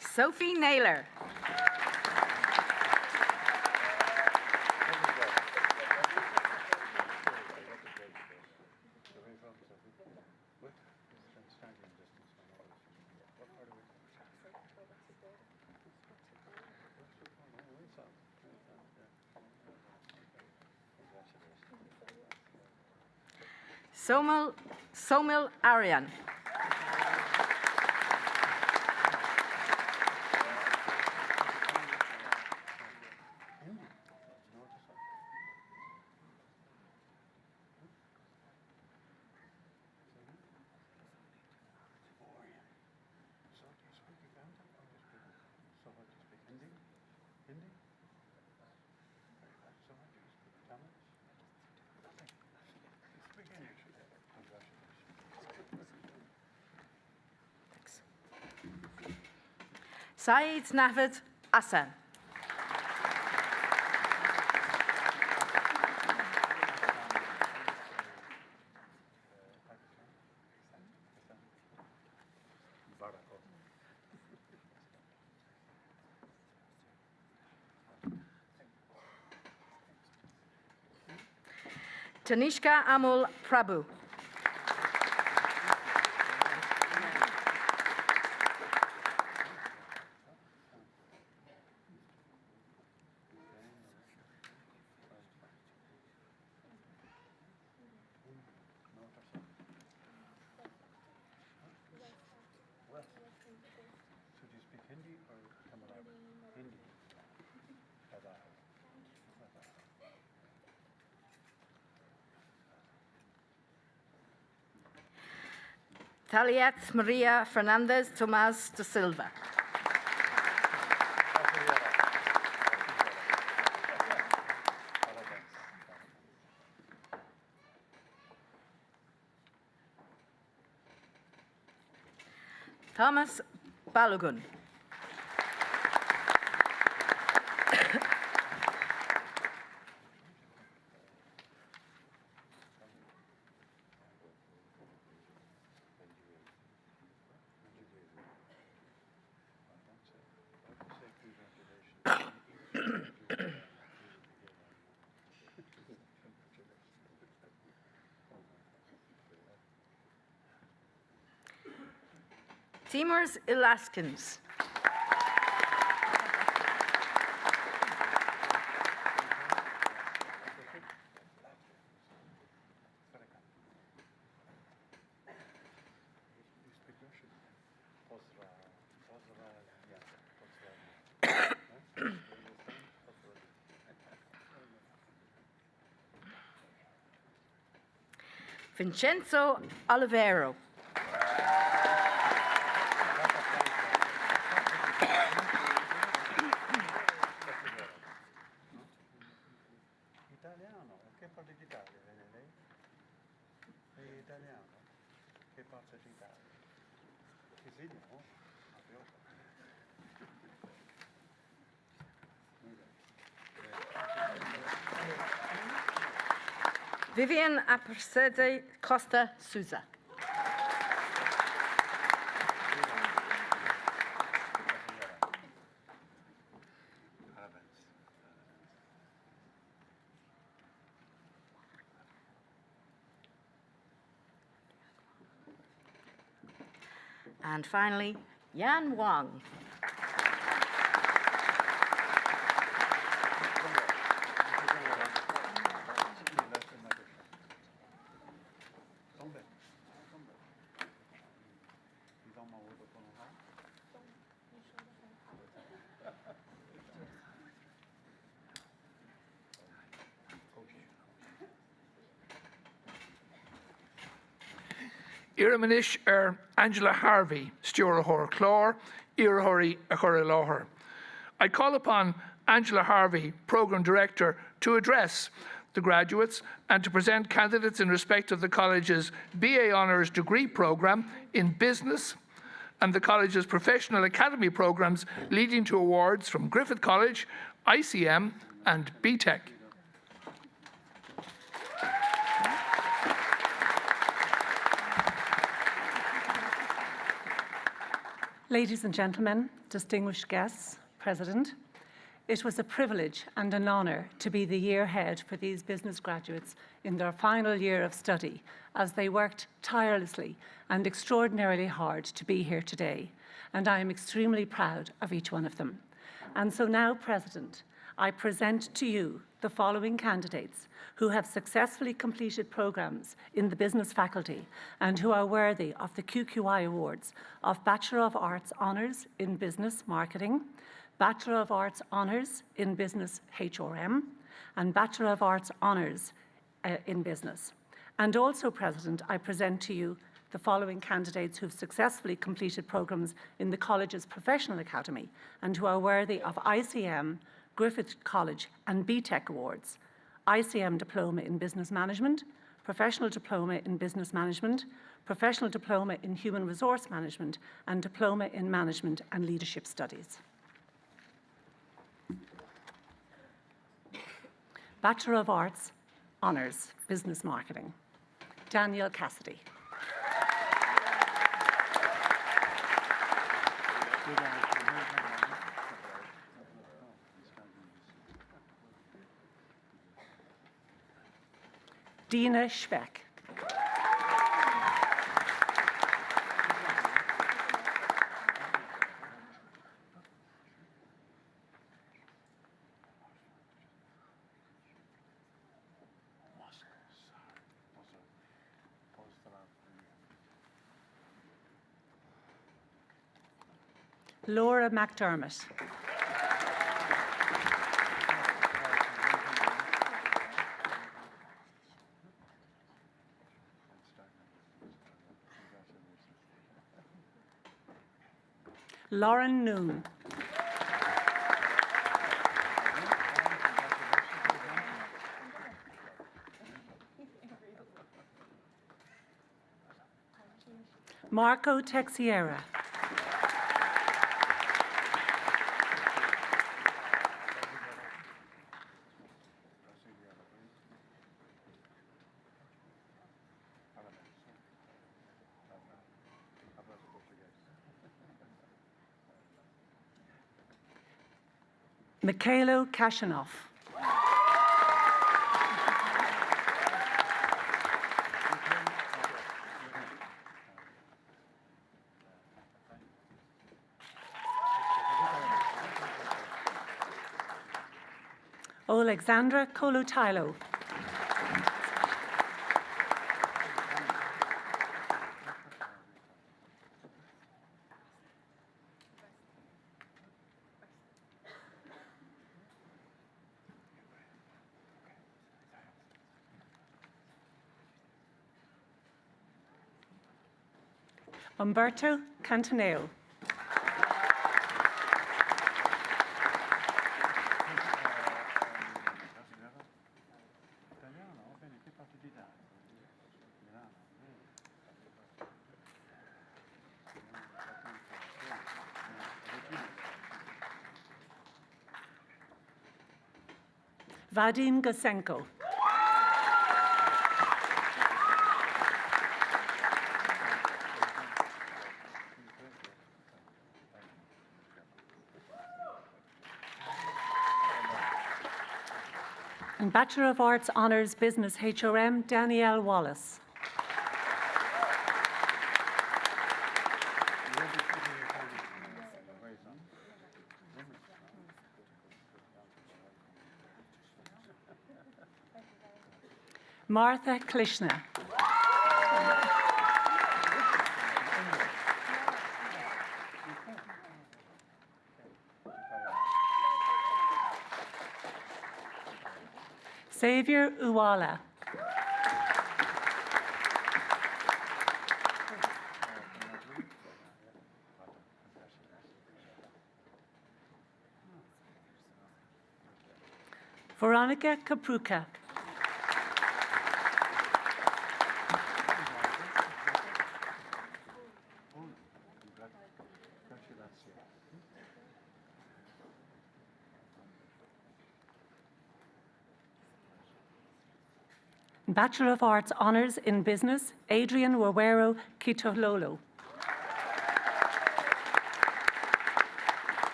Sophie Naylor. Somil Aryan. Saeed Navid Hassan. Tanishka Amul Prabhu. Taliet Maria Fernandez Tomás da Silva. Thomas Balogun. Timurs Ilaskins. Vincenzo Olivero. Italiano, che parte d'Italia viene lei? È italiano? Che parte d'Italia? Sicilia, no? Vivian Apersede Costa Souza. And finally, Yan Wang. Iramanish Angela Harvey, Stuart Hor Clor, Irahori Akorilohor. I call upon Angela Harvey, Programme Director, to address the graduates and to present candidates in respect of the college's BA Honours degree programme in business and the college's professional academy programmes leading to awards from Griffith College, ICM and BTEC. Ladies and gentlemen, distinguished guests, President, it was a privilege and an honour to be the year head for these business graduates in their final year of study as they worked tirelessly and extraordinarily hard to be here today, and I am extremely proud of each one of them. And so now, President, I present to you the following candidates who have successfully completed programmes in the business faculty and who are worthy of the QQI Awards of Bachelor of Arts Honours in Business Marketing, Bachelor of Arts Honours in Business HRM, and Bachelor of Arts Honours in Business. And also, President, I present to you the following candidates who have successfully completed programmes in the college's professional academy and who are worthy of ICM, Griffith College and BTEC Awards: ICM Diploma in Business Management, Professional Diploma in Business Management, Professional Diploma in Human Resource Management, and Diploma in Management and Leadership Studies. Bachelor of Arts Honours, Business Marketing: Daniel Cassidy. Dina Speck. Laura McDermott. Lauren Noon. Marco Texiera. Mikhailo Kashanov. Alexandra Kolutailo. Umberto Cantaneo. Vadim Gasenko. And Bachelor of Arts Honours Business HRM, Danielle Wallace. Martha Klishna. Xavier Uwala. Veronica Kapruka. Bachelor of Arts Honours in Business, Adrian Wawero Kitololo.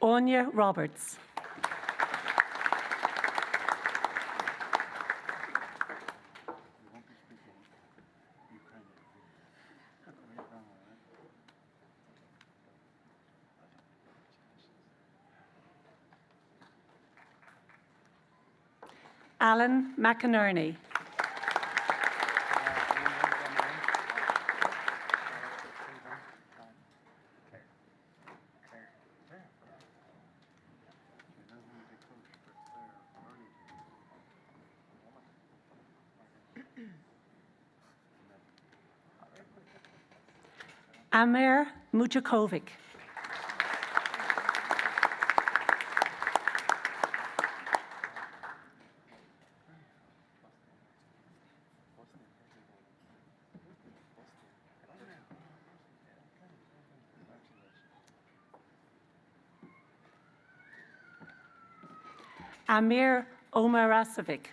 Anya Roberts. Alan McInerney. Amer Mujakovic. Amir Omarasovic.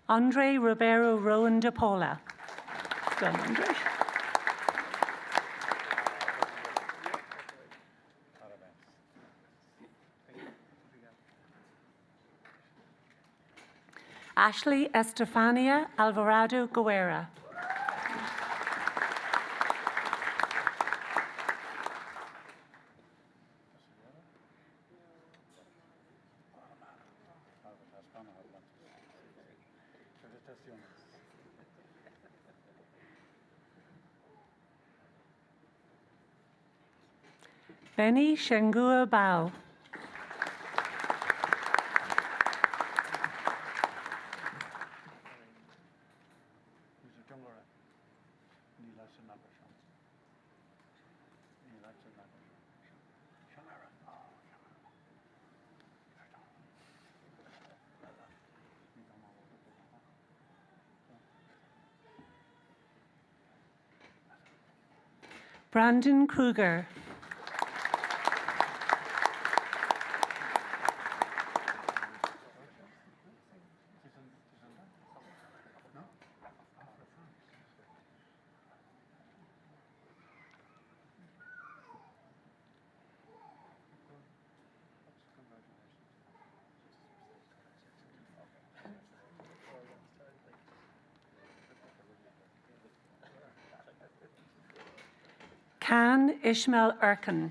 Andre Ribeiro Rowan de Paula. Go on, Andre. Ashley Estefania Alvarado Guerra. Benny Shengua Bao. Brandon Kruger. Can Ishmael Erkin.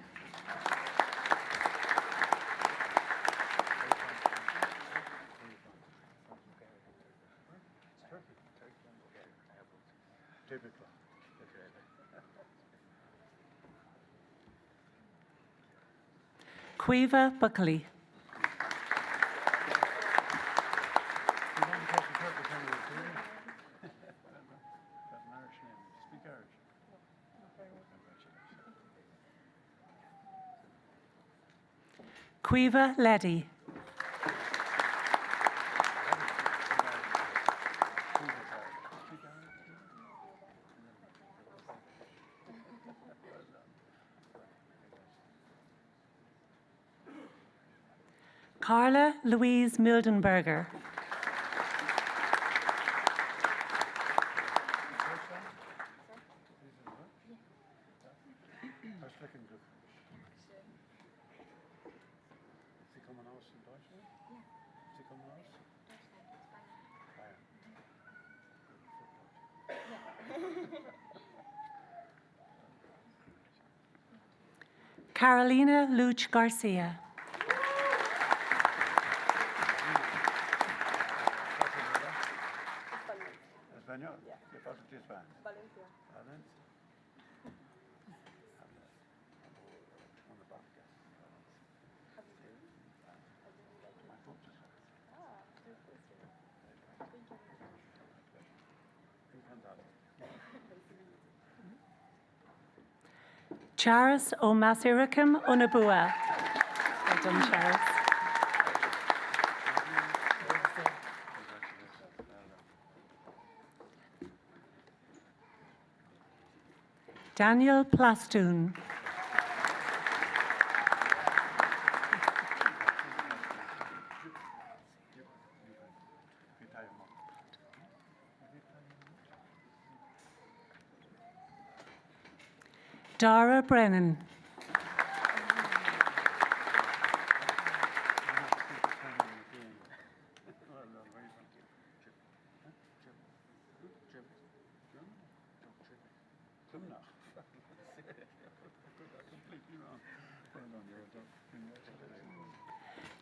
Quiva Buckley. Quiva Leddy. Carla Louise Mildenberger. Carolina Luch Garcia. Charis O'Masiricum Unabua. Well done, Charis. Daniel Plastoon. Dara Brennan.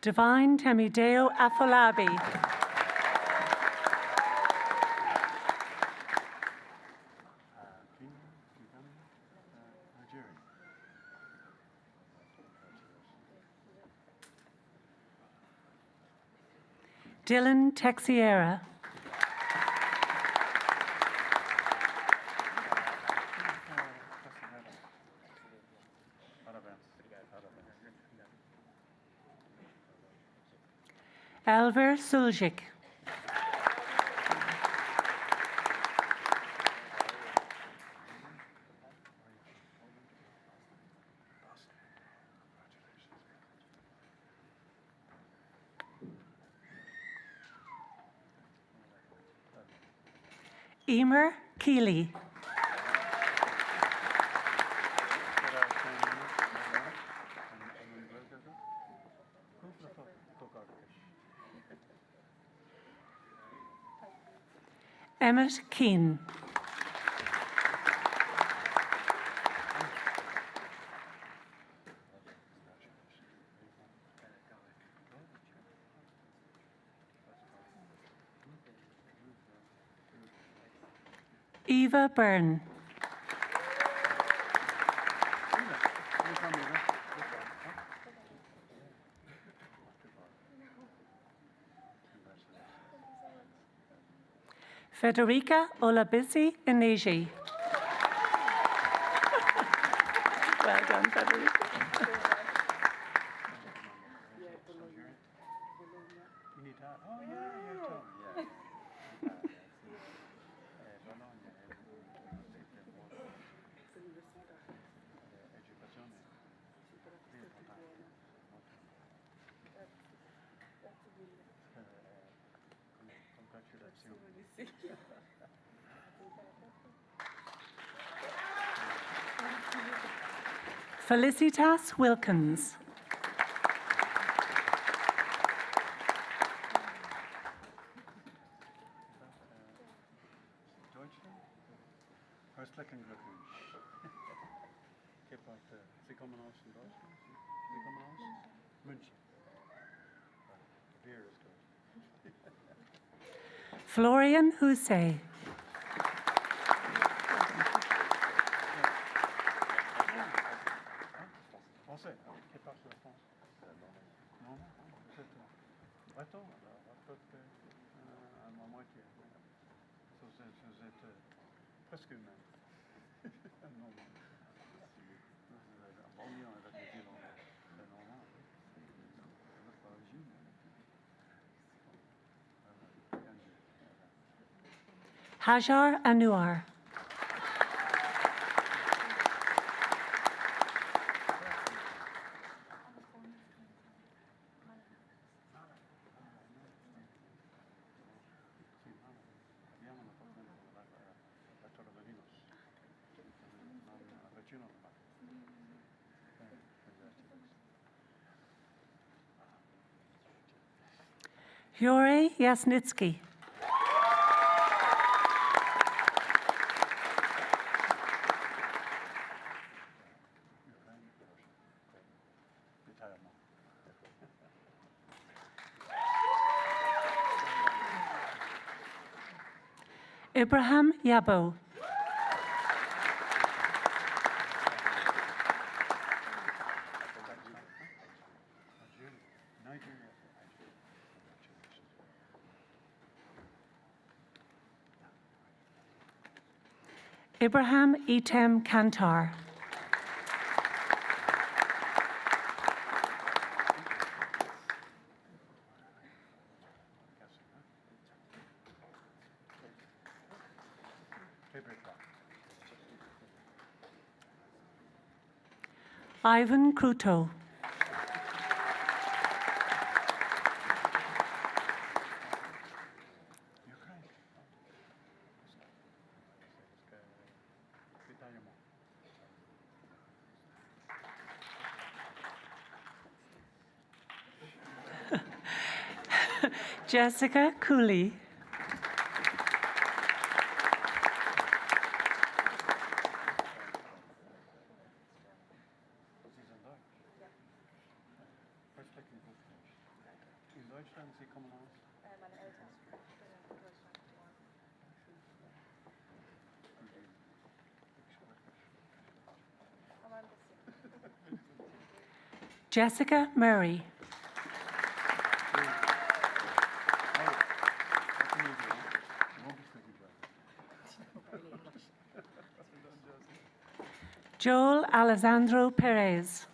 Divine Temideo Afolabi. Dylan Texiera. Alver Suljic. Emer Keeley. Emmett Keane. Eva Byrne. Federica Olabisi Inegi. Well done, Federica. You need to have, oh yeah, you're Tom, yeah. Felicitas Wilkins. Deutschland? Herstlecken Glückwunsch. Ich habe Sie kommen aus Deutschland? Sie kommen aus München. The beer is good. Florian Husey. Français, qui parle la France? Non, vous êtes breton, alors à moitié. Vous êtes presque humain. Non, bon lien avec les îles, c'est normal. Notre origine. Hajar Anouar. Yuri Yasnitsky. Ibrahim Yabo. Ibrahim Etem Kantar. Ivan Kruto. Jessica Cooley. In Deutschland, Sie kommen aus? Meine Eltern sind in Deutschland geboren. Aber ein bisschen. Jessica Murray. Joel Alessandro Perez.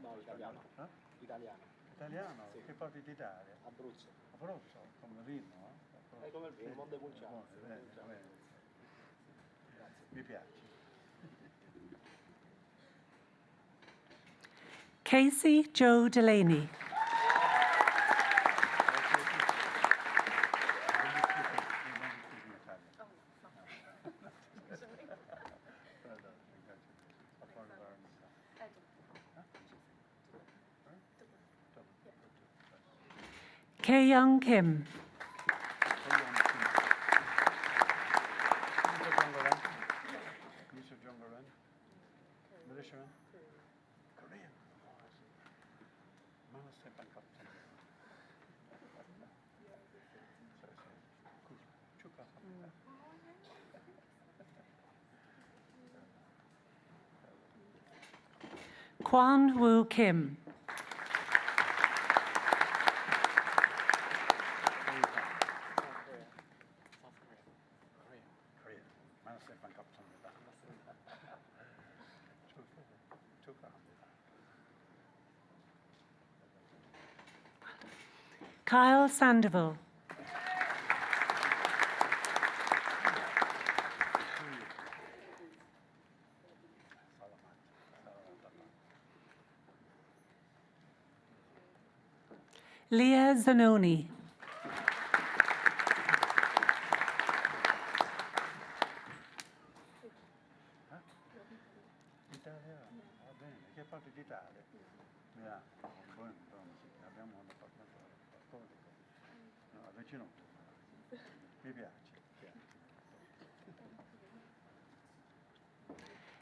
No, italiano. Italiano. Italiano? Che parli d'Italia? Abruzzo. Abruzzo, come il vino, È come il vino, Monte Pulciano. Mi piace. Casey Joe Delaney. Kei Young Kim. Kwan Woo Kim. Kyle Sandoval. Leah Zanoni.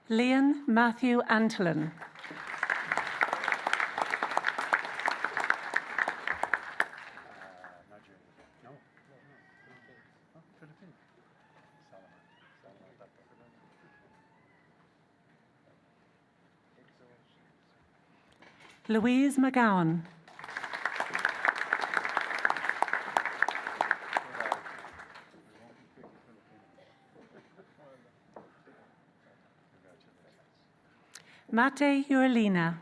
Leon Matthew Antolin. Louise McGowan. Mate Urlina.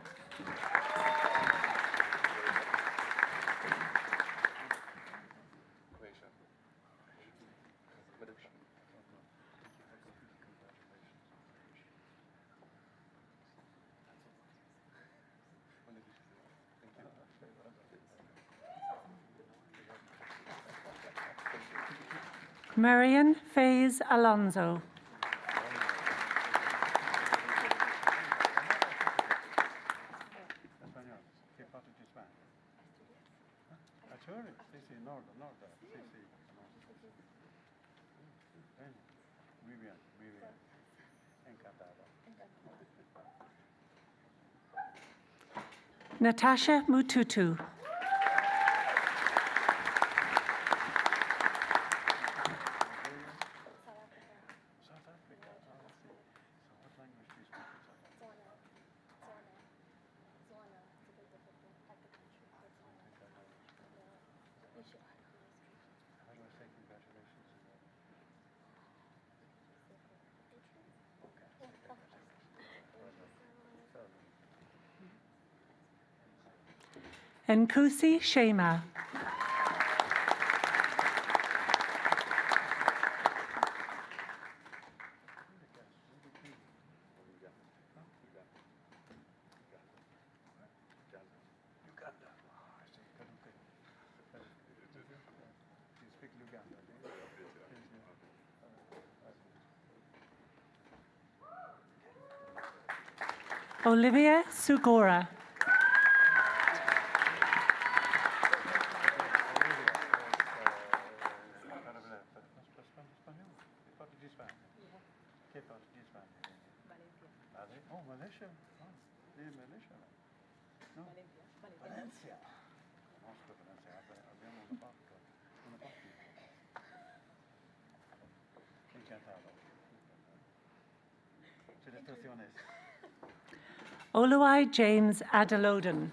Marian Faze Alonso. Natasha Mututu. Nkusi Shema. Olivia Sugora. Oluwai James Adeloden.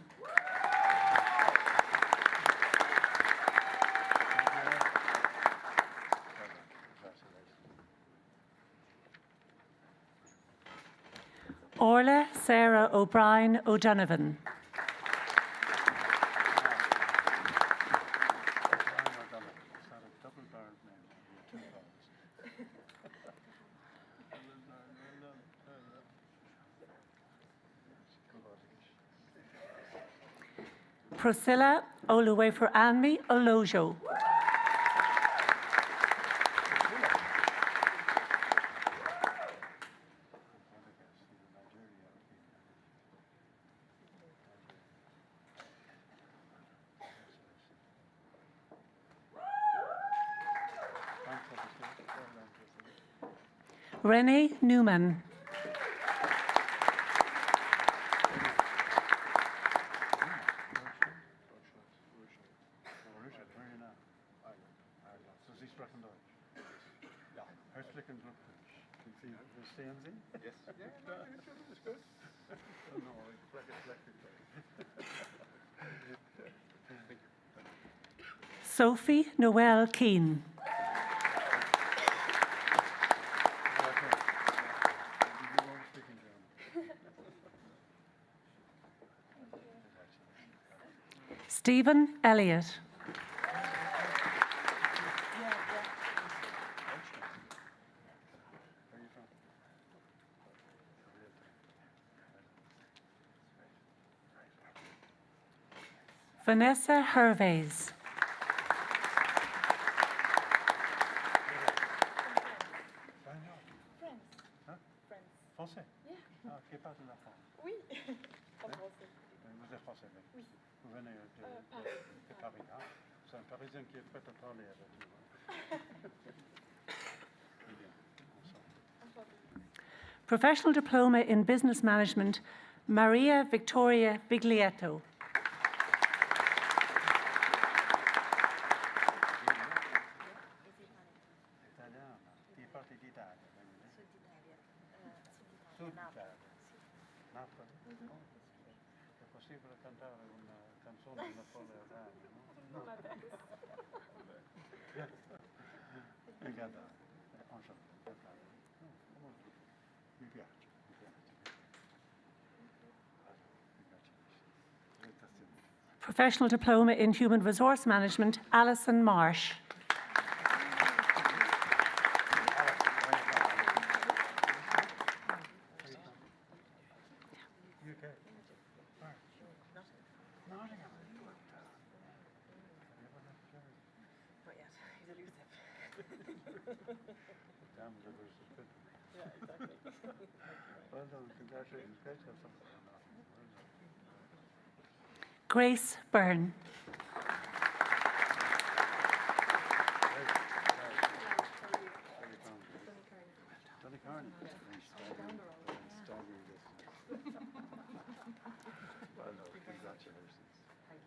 Orla Sarah O'Brien O'Donovan. Priscilla Oluwefor-Anmi Olojo. Renee Newman. Sophie Noel Keane. Stephen Elliott. Vanessa Hervés. Français? Ah, qui parle de la France? Oui, en français. Vous êtes français, oui? Oui. Vous venez de Paris, hein? C'est un Parisien qui est prêt à parler avec vous. Bien, ensemble. Professional Diploma in Business Management, Maria Victoria Biglietto. Italiana, ti parli d'Italia? Sud d'Italia. Sud d'Italia. Napoli? È possibile cantare una canzone napoletana, no? Encantado. Encantado. Mi piace, mi piace. Professional Diploma in Human Resource Management, Alison Marsh. UK. Nottingham. Not yet. He's elusive. Damn, that was good. Yeah, exactly. Well done, congratulations. Great to have something like that. Well done. Grace Byrne. Johnny Carney. Well done, congratulations. Thank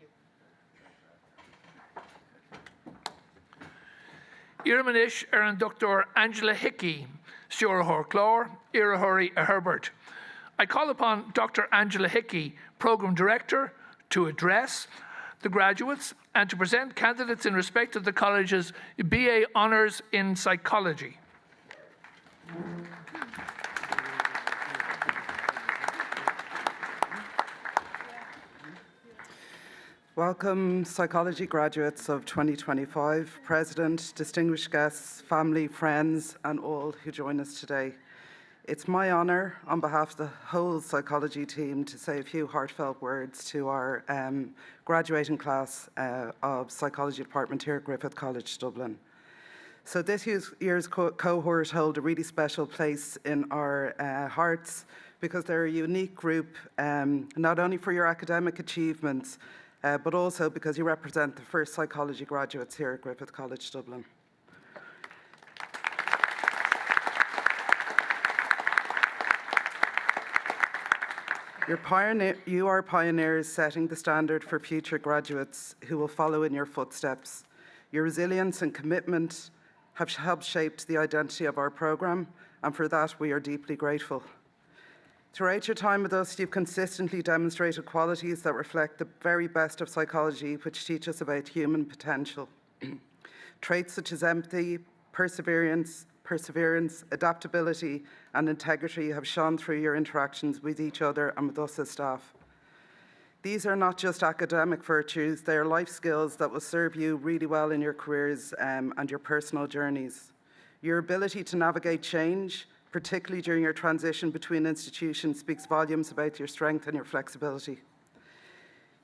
you. Iramanish Erin Dr. Angela Hickey, Stuart Clore, Irahuri Herbert. I call upon Dr. Angela Hickey, Programme Director, to address the graduates and to present candidates in respect of the college's BA Honours in Psychology. Welcome, psychology graduates of 2025, President, distinguished guests, family, friends, and all who join us today. It's my honour, on behalf of the whole psychology team, to say a few heartfelt words to our graduating class of psychology department here at Griffith College, Dublin. So this year's cohort hold a really special place in our hearts because they're a unique group, not only for your academic achievements, but also because you represent the first psychology graduates here at Griffith College, Dublin. You are pioneers setting the standard for future graduates who will follow in your footsteps. Your resilience and commitment have helped shape the identity of our programme, and for that we are deeply grateful. Throughout your time with us, you've consistently demonstrated qualities that reflect the very best of psychology, which teach us about human potential. Traits such as empathy, perseverance, adaptability, and integrity have shone through your interactions with each other and with us as staff. These are not just academic virtues, they are life skills that will serve you really well in your careers and your personal journeys. Your ability to navigate change, particularly during your transition between institutions, speaks volumes about your strength and your flexibility.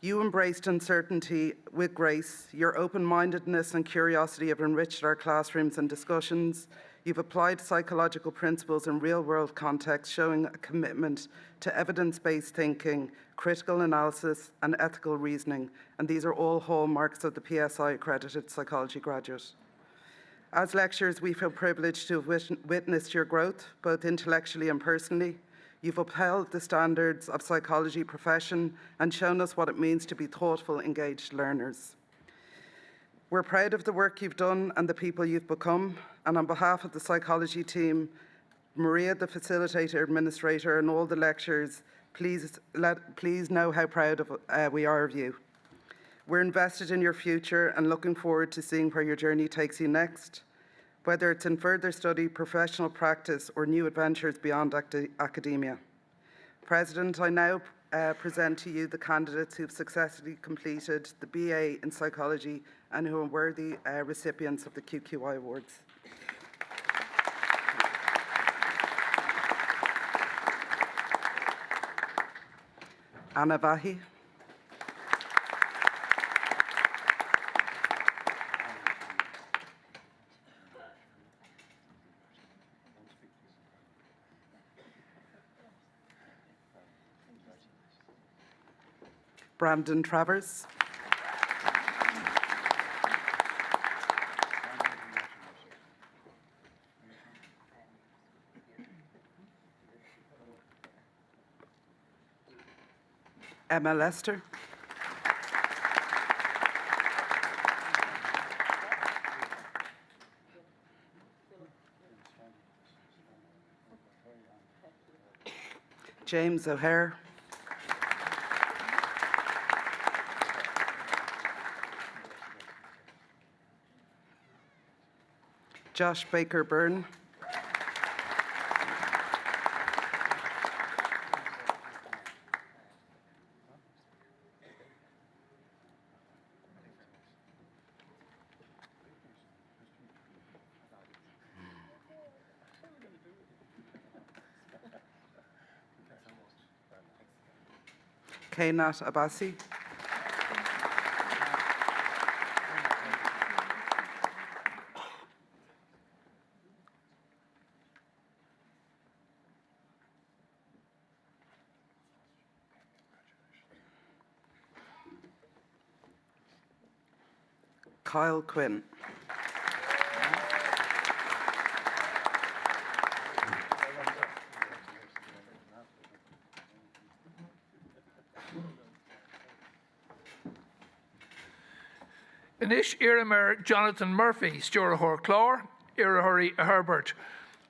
You embraced uncertainty with grace. Your open-mindedness and curiosity have enriched our classrooms and discussions. You've applied psychological principles in real-world contexts, showing a commitment to evidence-based thinking, critical analysis, and ethical reasoning, and these are all hallmarks of the PSI-accredited psychology graduate. As lecturers, we feel privileged to have witnessed your growth, both intellectually and personally. You've upheld the standards of psychology profession and shown us what it means to be thoughtful, engaged learners. We're proud of the work you've done and the people you've become, and on behalf of the psychology team, Maria, the facilitator, administrator, and all the lecturers, please know how proud we are of you. We're invested in your future and looking forward to seeing where your journey takes you next, whether it's in further study, professional practice, or new adventures beyond academia. President, I now present to you the candidates who've successfully completed the BA in Psychology and who are worthy recipients of the QQI Awards. Anna Vahi. Brandon Travers. Emma Lester. James O'Hare. Josh Baker Byrne. Kainat Abbasi. Kyle Quinn. Inish Iramer Jonathan Murphy, Stewart Clore, Irahuri Herbert.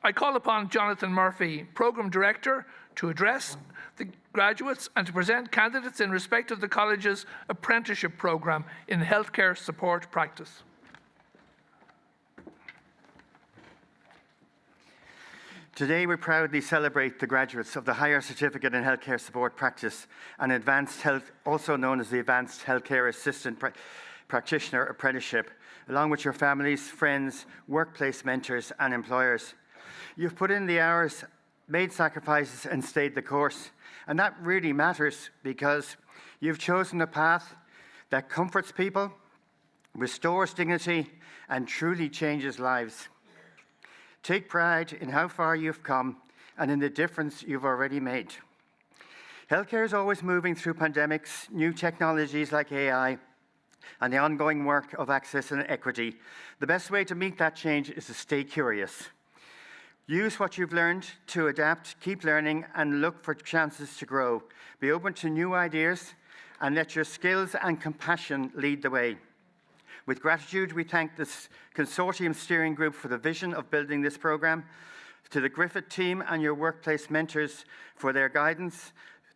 I call upon Jonathan Murphy, Programme Director, to address the graduates and to present candidates in respect of the college's apprenticeship programme in healthcare support practice. Today we proudly celebrate the graduates of the Higher Certificate in Healthcare Support Practice and Advanced Health, also known as the Advanced Healthcare Assistant Practitioner Apprenticeship, along with your families, friends, workplace mentors and employers. You've put in the hours, made sacrifices and stayed the course, and that really matters because you've chosen a path that comforts people, restores dignity and truly changes lives. Take pride in how far you've come and in the difference you've already made. Healthcare is always moving through pandemics, new technologies like AI, and the ongoing work of access and equity. The best way to meet that change is to stay curious. Use what you've learned to adapt, keep learning, and look for chances to grow. Be open to new ideas and let your skills and compassion lead the way. With gratitude, we thank this consortium steering group for the vision of building this program, to the Griffith team and your workplace mentors for their guidance,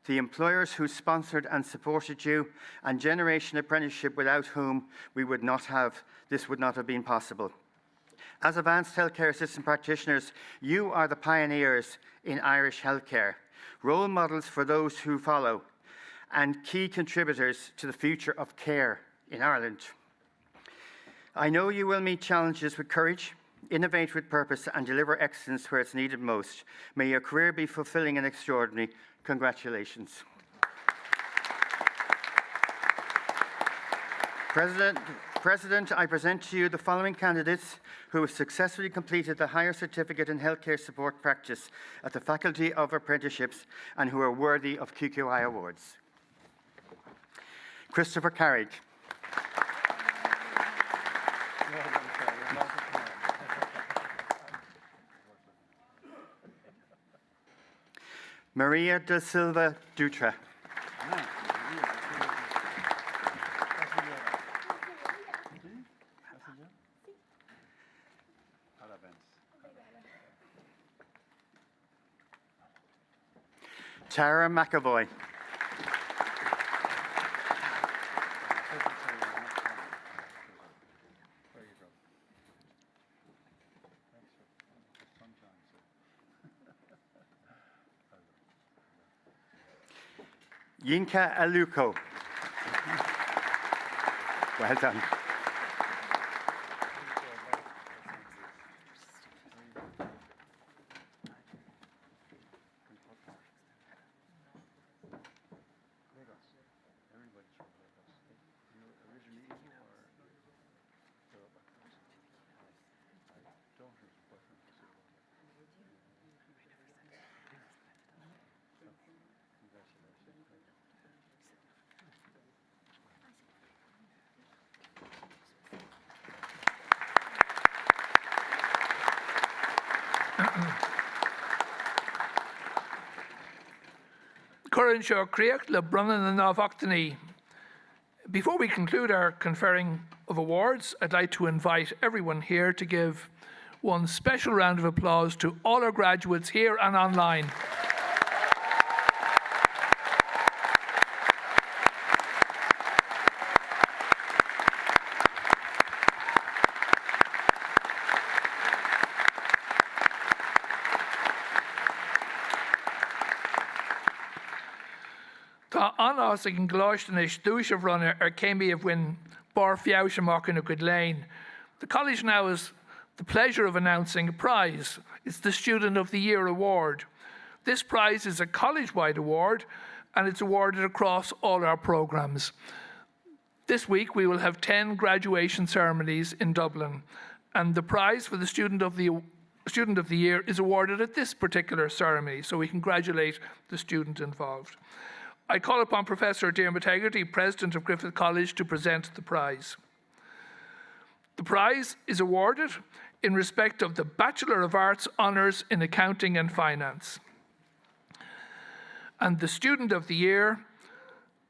the employers who sponsored and supported you, and Generation Apprenticeship, without whom this would not have been possible. As advanced healthcare assistant practitioners, you are the pioneers in Irish healthcare, role models for those who follow, and key contributors to the future of care in Ireland. I know you will meet challenges with courage, innovate with purpose, and deliver excellence where it's needed most. May your career be fulfilling and extraordinary. Congratulations. President, I present to you the following candidates who have successfully completed the Higher Certificate in Healthcare Support Practice at the Faculty of Apprenticeships and who are worthy of QQI awards. Christopher Carrick. Maria da Silva Dutra. Tara McAvoy. Yinka Aluko. Well done. Curran Shaw Creach le Brunnen and Navachtani. Before we conclude our conferring of awards, I'd like to invite everyone here to give one special round of applause to all our graduates here and online. Tá anas ag an gláistenis dúis of runner céimi of win bar fiausiamach in a good lane. The college now has the pleasure of announcing a prize. It's the Student of the Year Award. This prize is a college-wide award and it's awarded across all our programmes. This week we will have 10 graduation ceremonies in Dublin and the prize for the Student of the Year is awarded at this particular ceremony, so we congratulate the student involved. I call upon Professor Diarmuid Hegarty, President of Griffith College, to present the prize. The prize is awarded in respect of the Bachelor of Arts Honours in Accounting and Finance. And the Student of the Year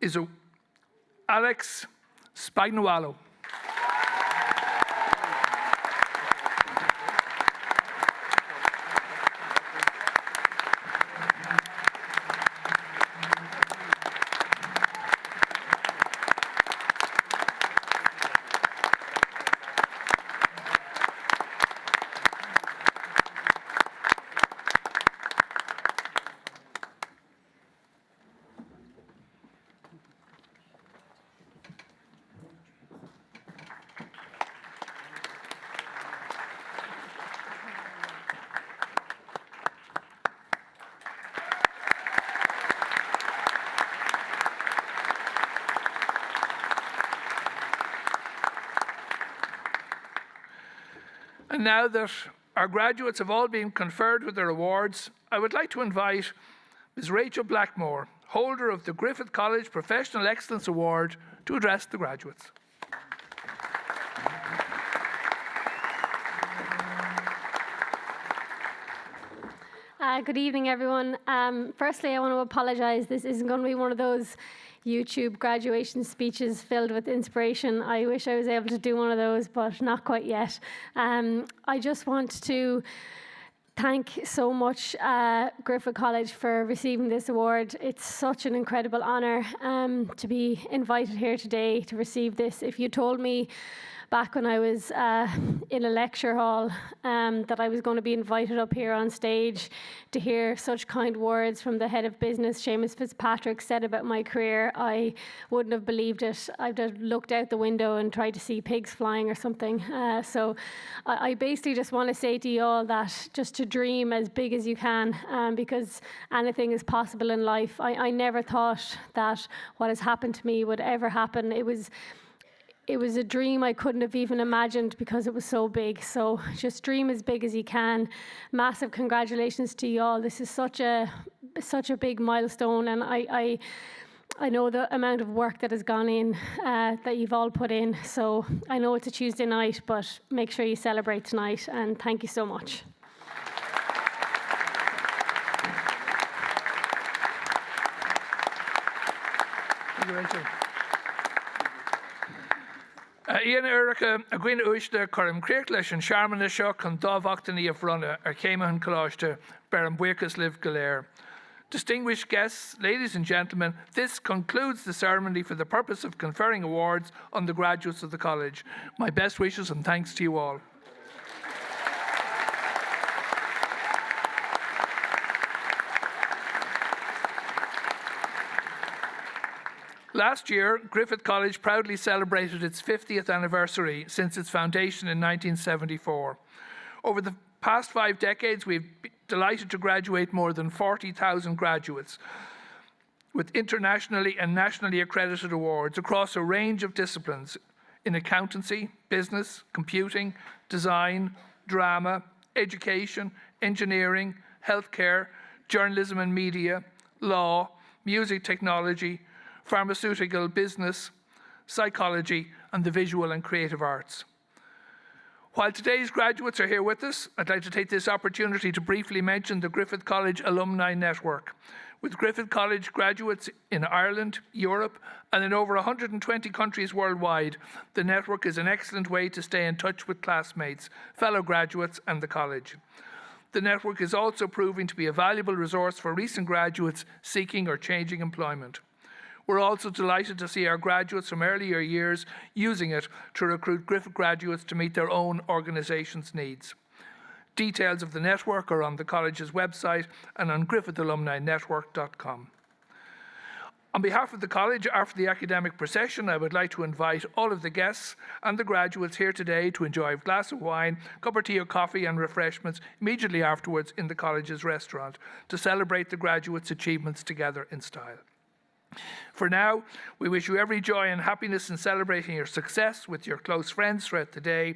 is Alex Spagnuolo. And now that our graduates have all been conferred with their awards, I would like to invite Ms. Rachel Blackmore, holder of the Griffith College Professional Excellence Award, to address the graduates. Good evening, everyone. Firstly, I want to apologise. This isn't going to be one of those YouTube graduation speeches filled with inspiration. I wish I was able to do one of those, but not quite yet. I just want to thank so much Griffith College for receiving this award. It's such an incredible honour to be invited here today to receive this. If you told me back when I was in a lecture hall that I was going to be invited up here on stage to hear such kind words from the head of business, Seamus Fitzpatrick, said about my career, I wouldn't have believed it. I'd have looked out the window and tried to see pigs flying or something. So I basically just want to say to you all that just to dream as big as you can, because anything is possible in life. I never thought that what has happened to me would ever happen. It was a dream I couldn't have even imagined because it was so big. So just dream as big as you can. Massive congratulations to you all. This is such a big milestone, and I know the amount of work that has gone in, that you've all put in. So I know it's a Tuesday night, but make sure you celebrate tonight, and thank you so much. Thank you, Rachel. Ian Erica, a gwine uiste Corim Creach leis an Sharman seo chun dábhachtanaí a bhrunne céime an coláiste ber an buchas live galéir. Distinguished guests, ladies and gentlemen, this concludes the ceremony for the purpose of conferring awards on the graduates of the college. My best wishes and thanks to you all. Last year, Griffith College proudly celebrated its 50th anniversary since its foundation in 1974. Over the past 5 decades, we've been delighted to graduate more than 40,000 graduates with internationally and nationally accredited awards across a range of disciplines in accountancy, business, computing, design, drama, education, engineering, healthcare, journalism and media, law, music technology, pharmaceutical, business, psychology, and the visual and creative arts. While today's graduates are here with us, I'd like to take this opportunity to briefly mention the Griffith College Alumni Network. With Griffith College graduates in Ireland, Europe, and in over 120 countries worldwide, the network is an excellent way to stay in touch with classmates, fellow graduates, and the college. The network is also proving to be a valuable resource for recent graduates seeking or changing employment. We're also delighted to see our graduates from earlier years using it to recruit Griffith graduates to meet their own organisation's needs. Details of the network are on the college's website and on griffithalumninetwork.com. On behalf of the college, after the academic procession, I would like to invite all of the guests and the graduates here today to enjoy a glass of wine, cup of tea or coffee and refreshments immediately afterwards in the college's restaurant to celebrate the graduates' achievements together in style. For now, we wish you every joy and happiness in celebrating your success with your close friends throughout the day.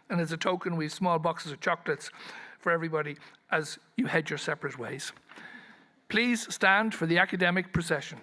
And as a token, we have small boxes of chocolates for everybody as you head your separate ways. Please stand for the academic procession.